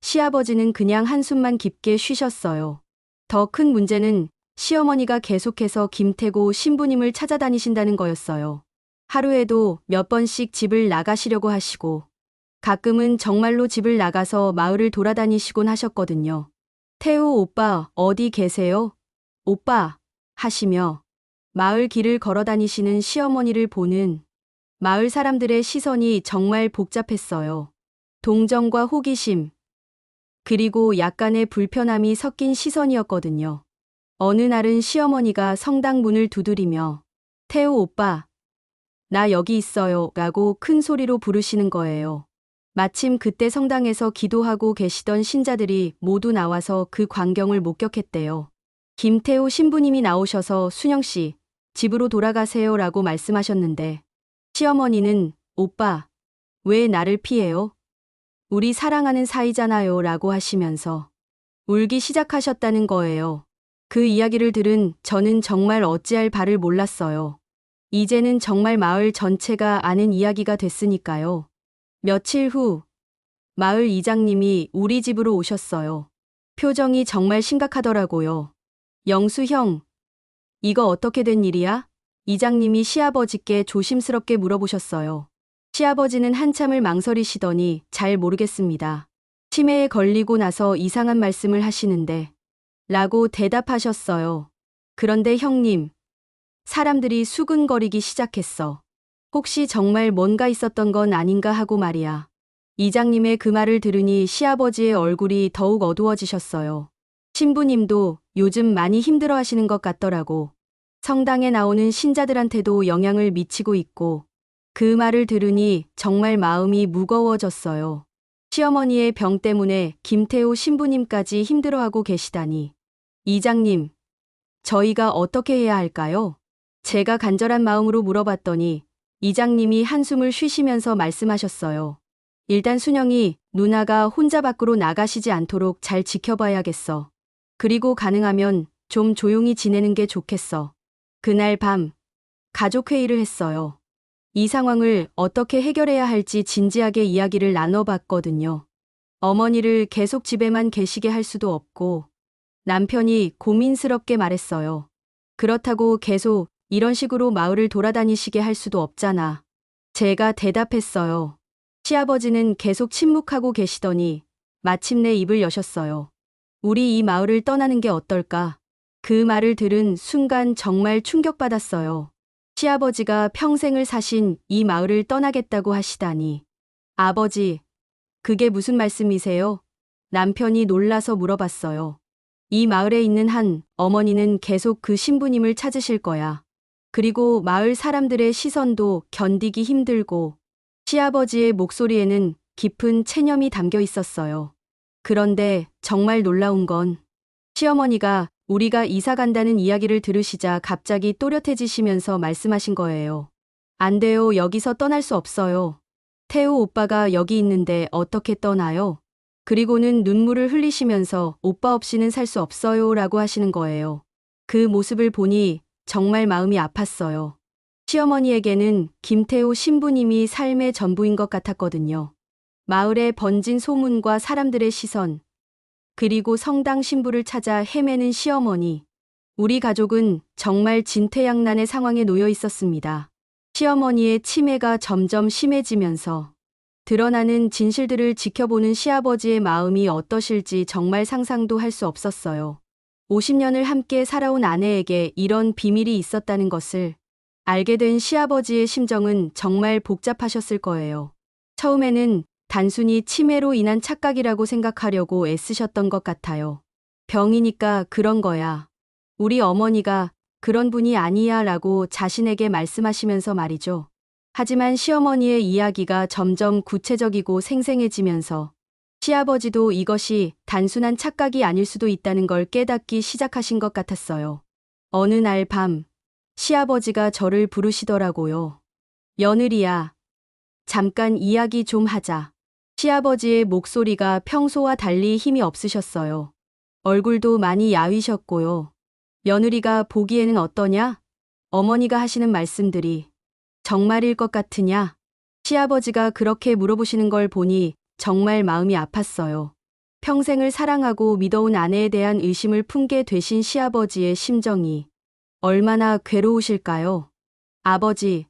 시아버지는 그냥 한숨만 깊게 쉬셨어요. 더 큰 문제는 시어머니가 계속해서 김태고 신부님을 찾아다니신다는 거였어요. 하루에도 몇 번씩 집을 나가시려고 하시고 가끔은 정말로 집을 나가서 마을을 돌아다니시곤 하셨거든요. 태우 오빠 어디 계세요? 오빠 하시며 마을 길을 걸어 다니시는 시어머니를 보는 마을 사람들의 시선이 정말 복잡했어요. 동정과 호기심, 그리고 약간의 불편함이 섞인 시선이었거든요. 어느 날은 시어머니가 성당 문을 두드리며 태우 오빠, 나 여기 있어요 라고 큰 소리로 부르시는 거예요. 마침 그때 성당에서 기도하고 계시던 신자들이 모두 나와서 그 광경을 목격했대요. 김태호 신부님이 나오셔서 순영 씨, 집으로 돌아가세요 라고 말씀하셨는데 시어머니는 오빠, 왜 나를 피해요? 우리 사랑하는 사이잖아요 라고 하시면서 울기 시작하셨다는 거예요. 그 이야기를 들은 저는 정말 어찌할 바를 몰랐어요. 이제는 정말 마을 전체가 아는 이야기가 됐으니까요. 며칠 후 마을 이장님이 우리 집으로 오셨어요. 표정이 정말 심각하더라고요. 영수 형, 이거 어떻게 된 일이야? 이장님이 시아버지께 조심스럽게 물어보셨어요. 시아버지는 한참을 망설이시더니 잘 모르겠습니다. 치매에 걸리고 나서 이상한 말씀을 하시는데 라고 대답하셨어요. 그런데 형님, 사람들이 수근거리기 시작했어. 혹시 정말 뭔가 있었던 건 아닌가 하고 말이야. 이장님의 그 말을 들으니 시아버지의 얼굴이 더욱 어두워지셨어요. 신부님도 요즘 많이 힘들어 하시는 것 같더라고. 성당에 나오는 신자들한테도 영향을 미치고 있고 그 말을 들으니 정말 마음이 무거워졌어요. 시어머니의 병 때문에 김태호 신부님까지 힘들어하고 계시다니. 이장님, 저희가 어떻게 해야 할까요? 제가 간절한 마음으로 물어봤더니 이장님이 한숨을 쉬시면서 말씀하셨어요. 일단 순영이 누나가 혼자 밖으로 나가시지 않도록 잘 지켜봐야겠어. 그리고 가능하면 좀 조용히 지내는 게 좋겠어. 그날 밤 가족회의를 했어요. 이 상황을 어떻게 해결해야 할지 진지하게 이야기를 나눠봤거든요. 어머니를 계속 집에만 계시게 할 수도 없고 남편이 고민스럽게 말했어요. 그렇다고 계속 이런 식으로 마을을 돌아다니시게 할 수도 없잖아. 제가 대답했어요. 시아버지는 계속 침묵하고 계시더니 마침내 입을 여셨어요. 우리 이 마을을 떠나는 게 어떨까? 그 말을 들은 순간 정말 충격받았어요. 시아버지가 평생을 사신 이 마을을 떠나겠다고 하시다니. 아버지, 그게 무슨 말씀이세요? 남편이 놀라서 물어봤어요. 이 마을에 있는 한 어머니는 계속 그 신부님을 찾으실 거야. 그리고 마을 사람들의 시선도 견디기 힘들고 시아버지의 목소리에는 깊은 체념이 담겨 있었어요. 그런데 정말 놀라운 건 시어머니가 우리가 이사 간다는 이야기를 들으시자 갑자기 또렷해지시면서 말씀하신 거예요. 안 돼요. 여기서 떠날 수 없어요. 태우 오빠가 여기 있는데 어떻게 떠나요? 그리고는 눈물을 흘리시면서 오빠 없이는 살 수 없어요 라고 하시는 거예요. 그 모습을 보니 정말 마음이 아팠어요. 시어머니에게는 김태우 신부님이 삶의 전부인 것 같았거든요. 마을에 번진 소문과 사람들의 시선, 그리고 성당 신부를 찾아 헤매는 시어머니. 우리 가족은 정말 진퇴양난의 상황에 놓여 있었습니다. 시어머니의 치매가 점점 심해지면서 드러나는 진실들을 지켜보는 시아버지의 마음이 어떠실지 정말 상상도 할 수 없었어요. 50년을 함께 살아온 아내에게 이런 비밀이 있었다는 것을 알게 된 시아버지의 심정은 정말 복잡하셨을 거예요. 처음에는 단순히 치매로 인한 착각이라고 생각하려고 애쓰셨던 것 같아요. 병이니까 그런 거야. 우리 어머니가 그런 분이 아니야 라고 자신에게 말씀하시면서 말이죠. 하지만 시어머니의 이야기가 점점 구체적이고 생생해지면서 시아버지도 이것이 단순한 착각이 아닐 수도 있다는 걸 깨닫기 시작하신 것 같았어요. 어느 날 밤, 시아버지가 저를 부르시더라고요. 며느리야, 잠깐 이야기 좀 하자. 시아버지의 목소리가 평소와 달리 힘이 없으셨어요. 얼굴도 많이 야위셨고요. 며느리가 보기에는 어떠냐? 어머니가 하시는 말씀들이 정말일 것 같으냐? 시아버지가 그렇게 물어보시는 걸 보니 정말 마음이 아팠어요. 평생을 사랑하고 믿어온 아내에 대한 의심을 품게 되신 시아버지의 심정이 얼마나 괴로우실까요? 아버지,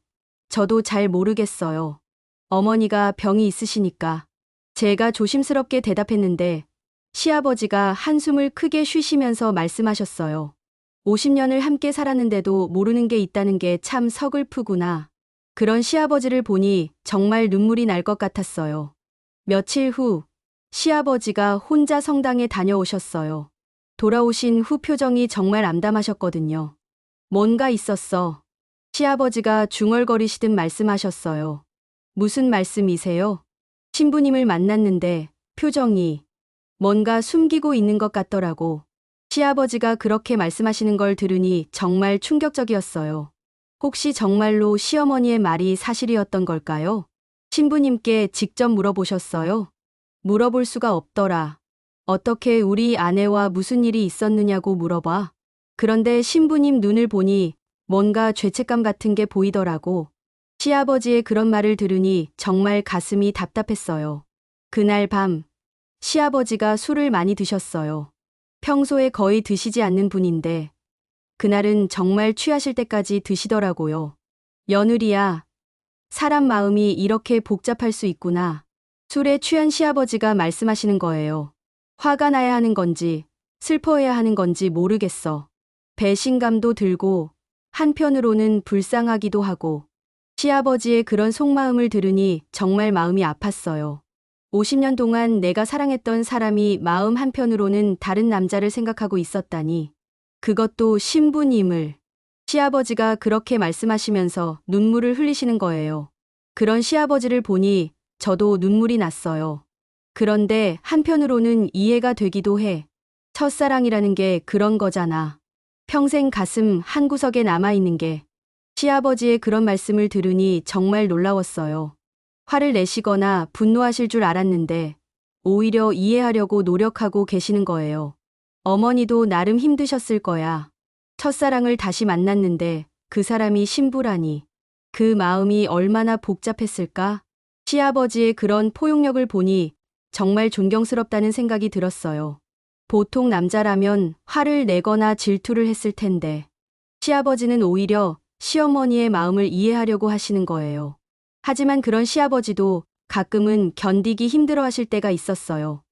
저도 잘 모르겠어요. 어머니가 병이 있으시니까. 제가 조심스럽게 대답했는데 시아버지가 한숨을 크게 쉬시면서 말씀하셨어요. 50년을 함께 살았는데도 모르는 게 있다는 게 참 서글프구나. 그런 시아버지를 보니 정말 눈물이 날 것 같았어요. 며칠 후 시아버지가 혼자 성당에 다녀오셨어요. 돌아오신 후 표정이 정말 암담하셨거든요. 뭔가 있었어. 시아버지가 중얼거리시듯 말씀하셨어요. 무슨 말씀이세요? 신부님을 만났는데 표정이 뭔가 숨기고 있는 것 같더라고. 시아버지가 그렇게 말씀하시는 걸 들으니 정말 충격적이었어요. 혹시 정말로 시어머니의 말이 사실이었던 걸까요? 신부님께 직접 물어보셨어요? 물어볼 수가 없더라. 어떻게 우리 아내와 무슨 일이 있었느냐고 물어봐. 그런데 신부님 눈을 보니 뭔가 죄책감 같은 게 보이더라고. 시아버지의 그런 말을 들으니 정말 가슴이 답답했어요. 그날 밤, 시아버지가 술을 많이 드셨어요. 평소에 거의 드시지 않는 분인데, 그날은 정말 취하실 때까지 드시더라고요. 며느리야, 사람 마음이 이렇게 복잡할 수 있구나. 술에 취한 시아버지가 말씀하시는 거예요. 화가 나야 하는 건지, 슬퍼해야 하는 건지 모르겠어. 배신감도 들고, 한편으로는 불쌍하기도 하고, 시아버지의 그런 속마음을 들으니 정말 마음이 아팠어요. 50년 동안 내가 사랑했던 사람이 마음 한편으로는 다른 남자를 생각하고 있었다니. 그것도 신부님을. 시아버지가 그렇게 말씀하시면서 눈물을 흘리시는 거예요. 그런 시아버지를 보니 저도 눈물이 났어요. 그런데 한편으로는 이해가 되기도 해. 첫사랑이라는 게 그런 거잖아. 평생 가슴 한구석에 남아있는 게. 시아버지의 그런 말씀을 들으니 정말 놀라웠어요. 화를 내시거나 분노하실 줄 알았는데 오히려 이해하려고 노력하고 계시는 거예요. 어머니도 나름 힘드셨을 거야. 첫사랑을 다시 만났는데 그 사람이 신부라니. 그 마음이 얼마나 복잡했을까? 시아버지의 그런 포용력을 보니 정말 존경스럽다는 생각이 들었어요. 보통 남자라면 화를 내거나 질투를 했을 텐데 시아버지는 오히려 시어머니의 마음을 이해하려고 하시는 거예요. 하지만 그런 시아버지도 가끔은 견디기 힘들어 하실 때가 있었어요.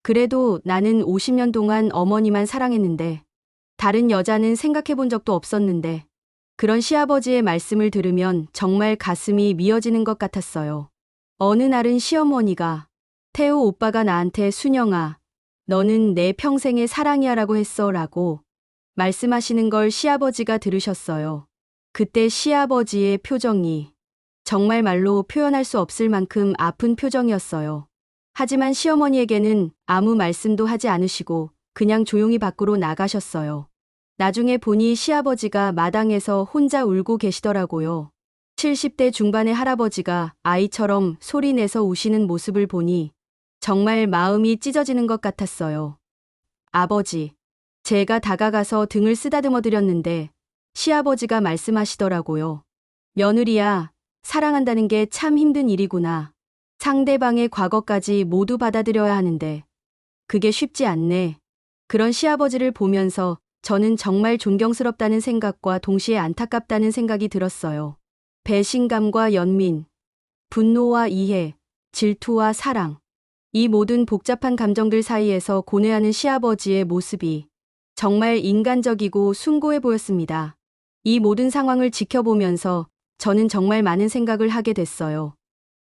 그래도 나는 50년 동안 어머니만 사랑했는데 다른 여자는 생각해 본 적도 없었는데 그런 시아버지의 말씀을 들으면 정말 가슴이 미어지는 것 같았어요. 어느 날은 시어머니가 태호 오빠가 나한테 순영아, 너는 내 평생의 사랑이야 라고 했어 라고 말씀하시는 걸 시아버지가 들으셨어요. 그때 시아버지의 표정이 정말 말로 표현할 수 없을 만큼 아픈 표정이었어요. 하지만 시어머니에게는 아무 말씀도 하지 않으시고 그냥 조용히 밖으로 나가셨어요. 나중에 보니 시아버지가 마당에서 혼자 울고 계시더라고요. 70대 중반의 할아버지가 아이처럼 소리내서 우시는 모습을 보니 정말 마음이 찢어지는 것 같았어요. 아버지, 제가 다가가서 등을 쓰다듬어 드렸는데 시아버지가 말씀하시더라고요. 며느리야, 사랑한다는 게 참 힘든 일이구나. 상대방의 과거까지 모두 받아들여야 하는데 그게 쉽지 않네. 그런 시아버지를 보면서 저는 정말 존경스럽다는 생각과 동시에 안타깝다는 생각이 들었어요. 배신감과 연민, 분노와 이해, 질투와 사랑. 이 모든 복잡한 감정들 사이에서 고뇌하는 시아버지의 모습이 정말 인간적이고 숭고해 보였습니다. 이 모든 상황을 지켜보면서 저는 정말 많은 생각을 하게 됐어요.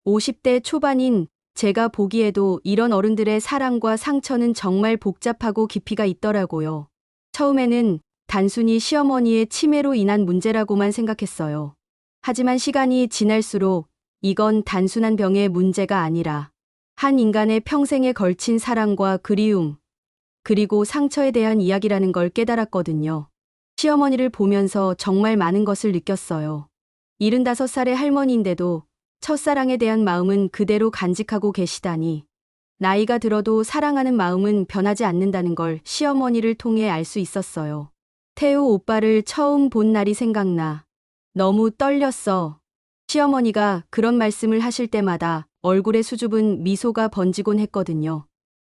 50대 초반인 제가 보기에도 이런 어른들의 사랑과 상처는 정말 복잡하고 깊이가 있더라고요. 처음에는 단순히 시어머니의 치매로 인한 문제라고만 생각했어요. 하지만 시간이 지날수록 이건 단순한 병의 문제가 아니라 한 인간의 평생에 걸친 사랑과 그리움, 그리고 상처에 대한 이야기라는 걸 깨달았거든요. 시어머니를 보면서 정말 많은 것을 느꼈어요. 75살의 할머니인데도 첫사랑에 대한 마음은 그대로 간직하고 계시다니. 나이가 들어도 사랑하는 마음은 변하지 않는다는 걸 시어머니를 통해 알 수 있었어요. 태호 오빠를 처음 본 날이 생각나. 너무 떨렸어. 시어머니가 그런 말씀을 하실 때마다 얼굴에 수줍은 미소가 번지곤 했거든요.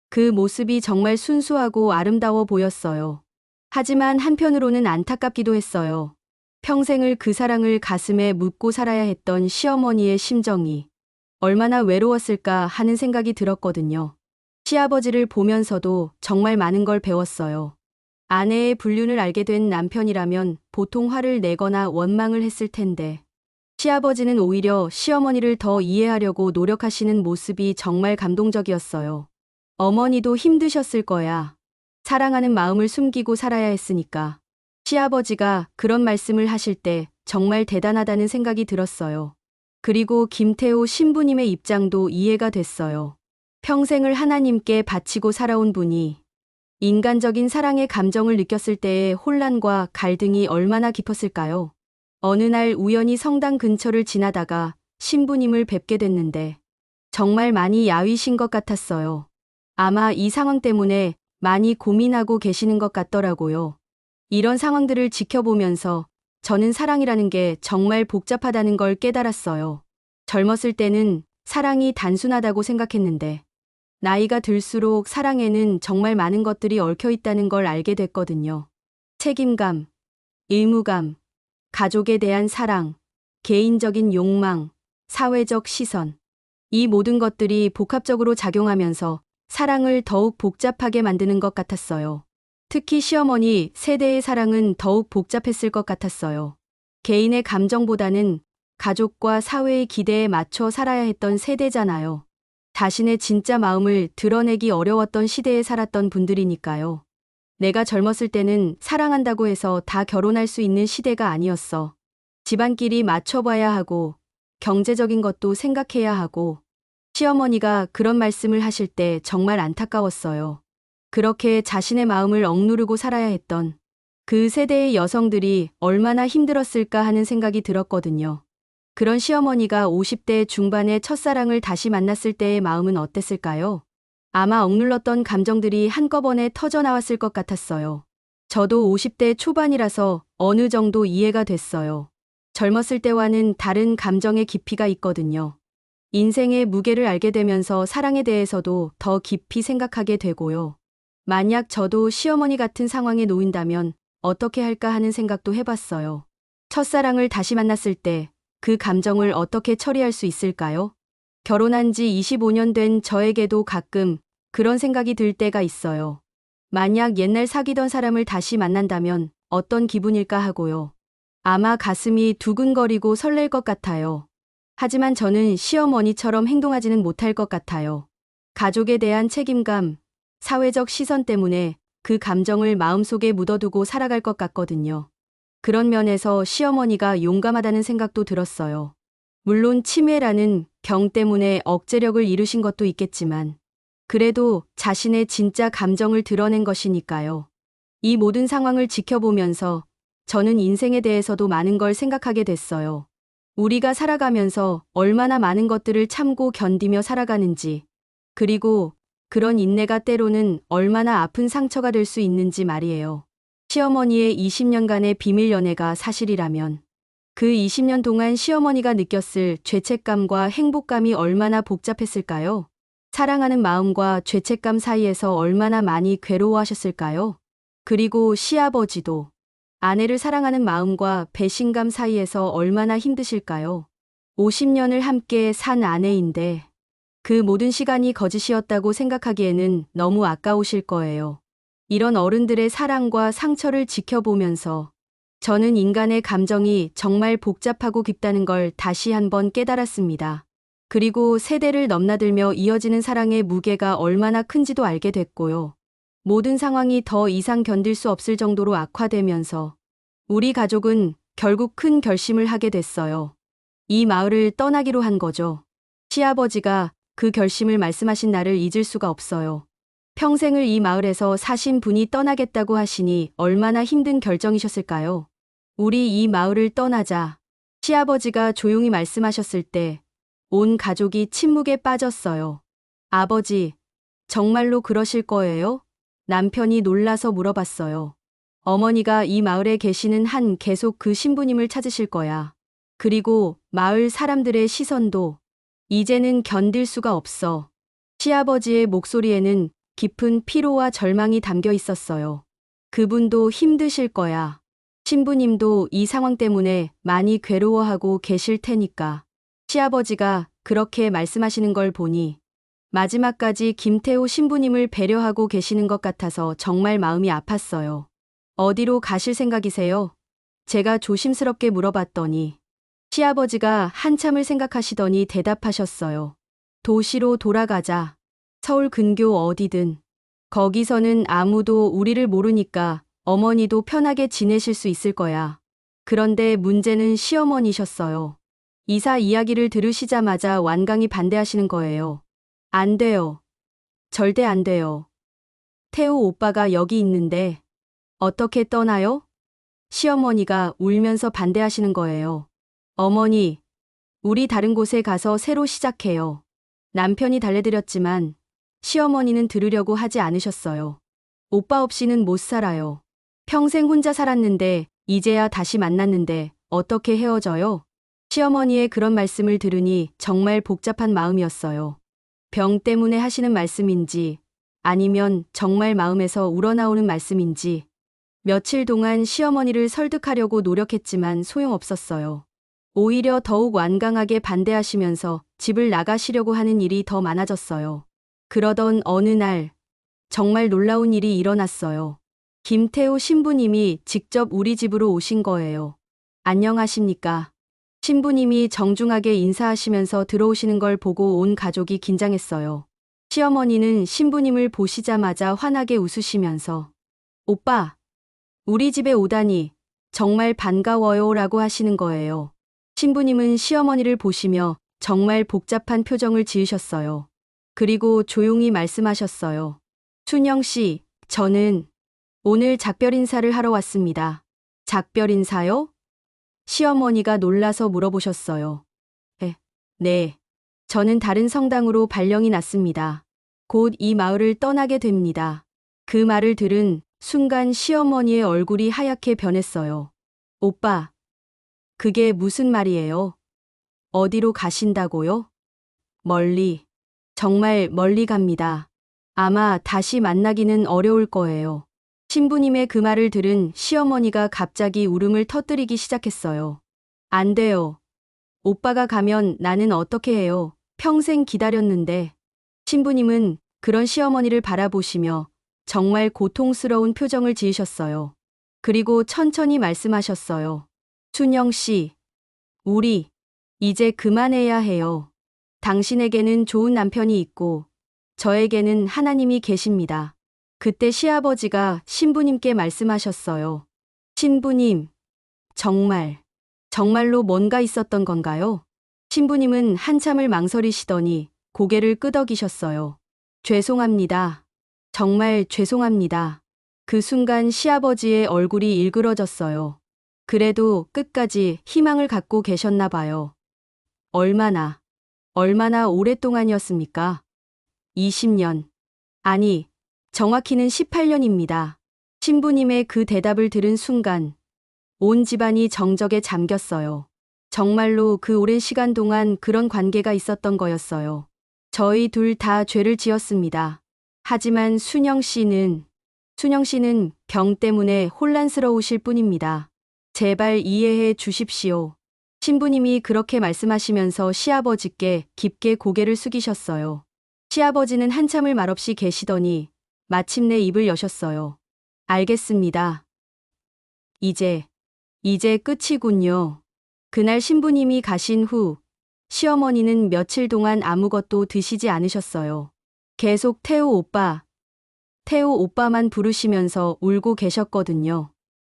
그 모습이 정말 순수하고 아름다워 보였어요. 하지만 한편으로는 안타깝기도 했어요. 평생을 그 사랑을 가슴에 묻고 살아야 했던 시어머니의 심정이 얼마나 외로웠을까 하는 생각이 들었거든요. 시아버지를 보면서도 정말 많은 걸 배웠어요. 아내의 불륜을 알게 된 남편이라면 보통 화를 내거나 원망을 했을 텐데 시아버지는 오히려 시어머니를 더 이해하려고 노력하시는 모습이 정말 감동적이었어요. 어머니도 힘드셨을 거야. 사랑하는 마음을 숨기고 살아야 했으니까. 시아버지가 그런 말씀을 하실 때 정말 대단하다는 생각이 들었어요. 그리고 김태호 신부님의 입장도 이해가 됐어요. 평생을 하나님께 바치고 살아온 분이 인간적인 사랑의 감정을 느꼈을 때의 혼란과 갈등이 얼마나 깊었을까요? 어느 날 우연히 성당 근처를 지나다가 신부님을 뵙게 됐는데 정말 많이 야위신 것 같았어요. 아마 이 상황 때문에 많이 고민하고 계시는 것 같더라고요. 이런 상황들을 지켜보면서 저는 사랑이라는 게 정말 복잡하다는 걸 깨달았어요. 젊었을 때는 사랑이 단순하다고 생각했는데 나이가 들수록 사랑에는 정말 많은 것들이 얽혀 있다는 걸 알게 됐거든요. 책임감, 의무감, 가족에 대한 사랑, 개인적인 욕망, 사회적 시선. 이 모든 것들이 복합적으로 작용하면서 사랑을 더욱 복잡하게 만드는 것 같았어요. 특히 시어머니 세대의 사랑은 더욱 복잡했을 것 같았어요. 개인의 감정보다는 가족과 사회의 기대에 맞춰 살아야 했던 세대잖아요. 자신의 진짜 마음을 드러내기 어려웠던 시대에 살았던 분들이니까요. 내가 젊었을 때는 사랑한다고 해서 다 결혼할 수 있는 시대가 아니었어. 집안끼리 맞춰봐야 하고 경제적인 것도 생각해야 하고 시어머니가 그런 말씀을 하실 때 정말 안타까웠어요. 그렇게 자신의 마음을 억누르고 살아야 했던 그 세대의 여성들이 얼마나 힘들었을까 하는 생각이 들었거든요. 그런 시어머니가 50대 중반의 첫사랑을 다시 만났을 때의 마음은 어땠을까요? 아마 억눌렀던 감정들이 한꺼번에 터져나왔을 것 같았어요. 저도 50대 초반이라서 어느 정도 이해가 됐어요. 젊었을 때와는 다른 감정의 깊이가 있거든요. 인생의 무게를 알게 되면서 사랑에 대해서도 더 깊이 생각하게 되고요. 만약 저도 시어머니 같은 상황에 놓인다면 어떻게 할까 하는 생각도 해봤어요. 첫사랑을 다시 만났을 때 그 감정을 어떻게 처리할 수 있을까요? 결혼한 지 25년 된 저에게도 가끔 그런 생각이 들 때가 있어요. 만약 옛날 사귀던 사람을 다시 만난다면 어떤 기분일까 하고요. 아마 가슴이 두근거리고 설렐 것 같아요. 하지만 저는 시어머니처럼 행동하지는 못할 것 같아요. 가족에 대한 책임감, 사회적 시선 때문에 그 감정을 마음속에 묻어두고 살아갈 것 같거든요. 그런 면에서 시어머니가 용감하다는 생각도 들었어요. 물론 치매라는 병 때문에 억제력을 잃으신 것도 있겠지만 그래도 자신의 진짜 감정을 드러낸 것이니까요. 이 모든 상황을 지켜보면서 저는 인생에 대해서도 많은 걸 생각하게 됐어요. 우리가 살아가면서 얼마나 많은 것들을 참고 견디며 살아가는지, 그리고 그런 인내가 때로는 얼마나 아픈 상처가 될 수 있는지 말이에요. 시어머니의 20년간의 비밀 연애가 사실이라면 그 20년 동안 시어머니가 느꼈을 죄책감과 행복감이 얼마나 복잡했을까요? 사랑하는 마음과 죄책감 사이에서 얼마나 많이 괴로워하셨을까요? 그리고 시아버지도 아내를 사랑하는 마음과 배신감 사이에서 얼마나 힘드실까요? 50년을 함께 산 아내인데 그 모든 시간이 거짓이었다고 생각하기에는 너무 아까우실 거예요. 이런 어른들의 사랑과 상처를 지켜보면서 저는 인간의 감정이 정말 복잡하고 깊다는 걸 다시 한번 깨달았습니다. 그리고 세대를 넘나들며 이어지는 사랑의 무게가 얼마나 큰지도 알게 됐고요. 모든 상황이 더 이상 견딜 수 없을 정도로 악화되면서 우리 가족은 결국 큰 결심을 하게 됐어요. 이 마을을 떠나기로 한 거죠. 시아버지가 그 결심을 말씀하신 날을 잊을 수가 없어요. 평생을 이 마을에서 사신 분이 떠나겠다고 하시니 얼마나 힘든 결정이셨을까요? 우리 이 마을을 떠나자. 시아버지가 조용히 말씀하셨을 때 온 가족이 침묵에 빠졌어요. 아버지, 정말로 그러실 거예요? 남편이 놀라서 물어봤어요. 어머니가 이 마을에 계시는 한 계속 그 신부님을 찾으실 거야. 그리고 마을 사람들의 시선도 이제는 견딜 수가 없어. 시아버지의 목소리에는 깊은 피로와 절망이 담겨 있었어요. 그분도 힘드실 거야. 신부님도 이 상황 때문에 많이 괴로워하고 계실 테니까. 시아버지가 그렇게 말씀하시는 걸 보니 마지막까지 김태호 신부님을 배려하고 계시는 것 같아서 정말 마음이 아팠어요. 어디로 가실 생각이세요? 제가 조심스럽게 물어봤더니 시아버지가 한참을 생각하시더니 대답하셨어요. 도시로 돌아가자. 서울 근교 어디든. 거기서는 아무도 우리를 모르니까 어머니도 편하게 지내실 수 있을 거야. 그런데 문제는 시어머니셨어요. 이사 이야기를 들으시자마자 완강히 반대하시는 거예요. 안 돼요. 절대 안 돼요. 태호 오빠가 여기 있는데 어떻게 떠나요? 시어머니가 울면서 반대하시는 거예요. 어머니, 우리 다른 곳에 가서 새로 시작해요. 남편이 달래드렸지만 시어머니는 들으려고 하지 않으셨어요. 오빠 없이는 못 살아요. 평생 혼자 살았는데 이제야 다시 만났는데 어떻게 헤어져요? 시어머니의 그런 말씀을 들으니 정말 복잡한 마음이었어요. 병 때문에 하시는 말씀인지 아니면 정말 마음에서 우러나오는 말씀인지 며칠 동안 시어머니를 설득하려고 노력했지만 소용없었어요. 오히려 더욱 완강하게 반대하시면서 집을 나가시려고 하는 일이 더 많아졌어요. 그러던 어느 날 정말 놀라운 일이 일어났어요. 김태호 신부님이 직접 우리 집으로 오신 거예요. 안녕하십니까? 신부님이 정중하게 인사하시면서 들어오시는 걸 보고 온 가족이 긴장했어요. 시어머니는 신부님을 보시자마자 환하게 웃으시면서 오빠, 우리 집에 오다니 정말 반가워요 라고 하시는 거예요. 신부님은 시어머니를 보시며 정말 복잡한 표정을 지으셨어요. 그리고 조용히 말씀하셨어요. 순영 씨, 저는 오늘 작별 인사를 하러 왔습니다. 작별 인사요? 시어머니가 놀라서 물어보셨어요. 네. 저는 다른 성당으로 발령이 났습니다. 곧 이 마을을 떠나게 됩니다. 그 말을 들은 순간 시어머니의 얼굴이 하얗게 변했어요. 오빠, 그게 무슨 말이에요? 어디로 가신다고요? 멀리, 정말 멀리 갑니다. 아마 다시 만나기는 어려울 거예요. 신부님의 그 말을 들은 시어머니가 갑자기 울음을 터뜨리기 시작했어요. 안 돼요. 오빠가 가면 나는 어떻게 해요? 평생 기다렸는데. 신부님은 그런 시어머니를 바라보시며 정말 고통스러운 표정을 지으셨어요. 그리고 천천히 말씀하셨어요. 순영 씨, 우리 이제 그만해야 해요. 당신에게는 좋은 남편이 있고 저에게는 하나님이 계십니다. 그때 시아버지가 신부님께 말씀하셨어요. 신부님, 정말로 뭔가 있었던 건가요? 신부님은 한참을 망설이시더니 고개를 끄덕이셨어요. 죄송합니다. 정말 죄송합니다. 그 순간 시아버지의 얼굴이 일그러졌어요. 그래도 끝까지 희망을 갖고 계셨나 봐요. 얼마나 오랫동안이었습니까? 20년. 아니, 정확히는 18년입니다. 신부님의 그 대답을 들은 순간 온 집안이 정적에 잠겼어요. 정말로 그 오랜 시간 동안 그런 관계가 있었던 거였어요. 저희 둘 다 죄를 지었습니다. 하지만 순영 씨는 병 때문에 혼란스러우실 뿐입니다. 제발 이해해 주십시오. 신부님이 그렇게 말씀하시면서 시아버지께 깊게 고개를 숙이셨어요. 시아버지는 한참을 말없이 계시더니 마침내 입을 여셨어요. 알겠습니다. 이제 끝이군요. 그날 신부님이 가신 후 시어머니는 며칠 동안 아무것도 드시지 않으셨어요. 계속 태호 오빠만 부르시면서 울고 계셨거든요.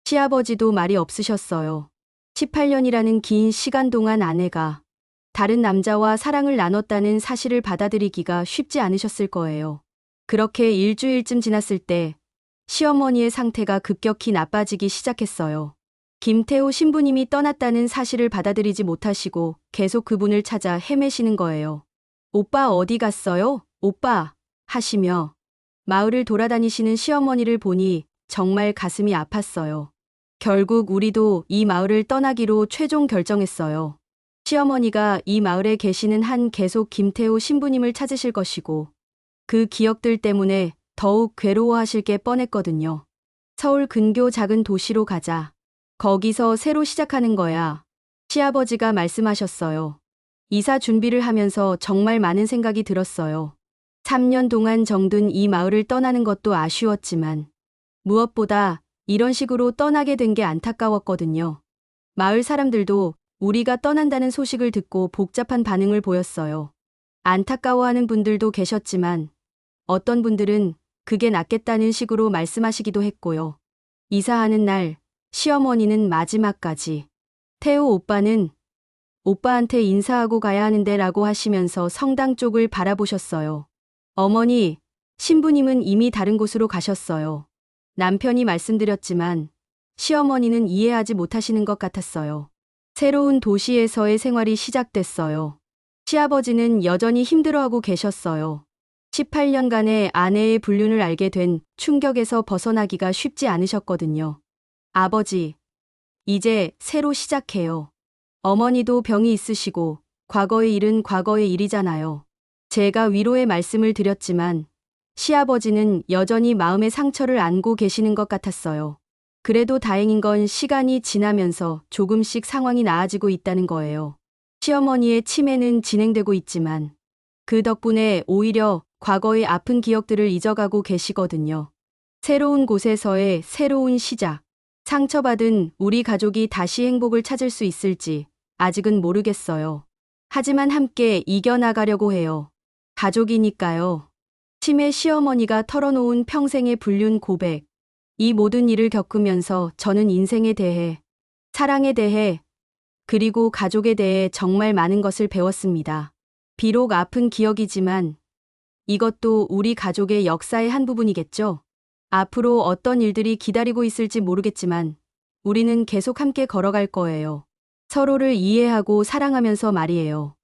시아버지도 말이 없으셨어요. 18년이라는 긴 시간 동안 아내가 다른 남자와 사랑을 나눴다는 사실을 받아들이기가 쉽지 않으셨을 거예요. 그렇게 일주일쯤 지났을 때 시어머니의 상태가 급격히 나빠지기 시작했어요. 김태호 신부님이 떠났다는 사실을 받아들이지 못하시고 계속 그분을 찾아 헤매시는 거예요. 오빠 어디 갔어요? 오빠! 하시며 마을을 돌아다니시는 시어머니를 보니 정말 가슴이 아팠어요. 결국 우리도 이 마을을 떠나기로 최종 결정했어요. 시어머니가 이 마을에 계시는 한 계속 김태호 신부님을 찾으실 것이고 그 기억들 때문에 더욱 괴로워하실 게 뻔했거든요. 서울 근교 작은 도시로 가자. 거기서 새로 시작하는 거야. 시아버지가 말씀하셨어요. 이사 준비를 하면서 정말 많은 생각이 들었어요. 3년 동안 정든 이 마을을 떠나는 것도 아쉬웠지만 무엇보다 이런 식으로 떠나게 된 게 안타까웠거든요. 마을 사람들도 우리가 떠난다는 소식을 듣고 복잡한 반응을 보였어요. 안타까워하는 분들도 계셨지만 어떤 분들은 그게 낫겠다는 식으로 말씀하시기도 했고요. 이사하는 날 시어머니는 마지막까지 태호 오빠는 오빠한테 인사하고 가야 하는데 라고 하시면서 성당 쪽을 바라보셨어요. 어머니, 신부님은 이미 다른 곳으로 가셨어요. 남편이 말씀드렸지만 시어머니는 이해하지 못하시는 것 같았어요. 새로운 도시에서의 생활이 시작됐어요. 시아버지는 여전히 힘들어하고 계셨어요. 18년간의 아내의 불륜을 알게 된 충격에서 벗어나기가 쉽지 않으셨거든요. 아버지, 이제 새로 시작해요. 어머니도 병이 있으시고 과거의 일은 과거의 일이잖아요. 제가 위로의 말씀을 드렸지만 시아버지는 여전히 마음의 상처를 안고 계시는 것 같았어요. 그래도 다행인 건 시간이 지나면서 조금씩 상황이 나아지고 있다는 거예요. 시어머니의 치매는 진행되고 있지만 그 덕분에 오히려 과거의 아픈 기억들을 잊어가고 계시거든요. 새로운 곳에서의 새로운 시작. 상처받은 우리 가족이 다시 행복을 찾을 수 있을지 아직은 모르겠어요. 하지만 함께 이겨나가려고 해요. 가족이니까요. 치매 시어머니가 털어놓은 평생의 불륜 고백. 이 모든 일을 겪으면서 저는 인생에 대해, 사랑에 대해, 그리고 가족에 대해 정말 많은 것을 배웠습니다. 비록 아픈 기억이지만 이것도 우리 가족의 역사의 한 부분이겠죠. 앞으로 어떤 일들이 기다리고 있을지 모르겠지만 우리는 계속 함께 걸어갈 거예요. 서로를 이해하고 사랑하면서 말이에요.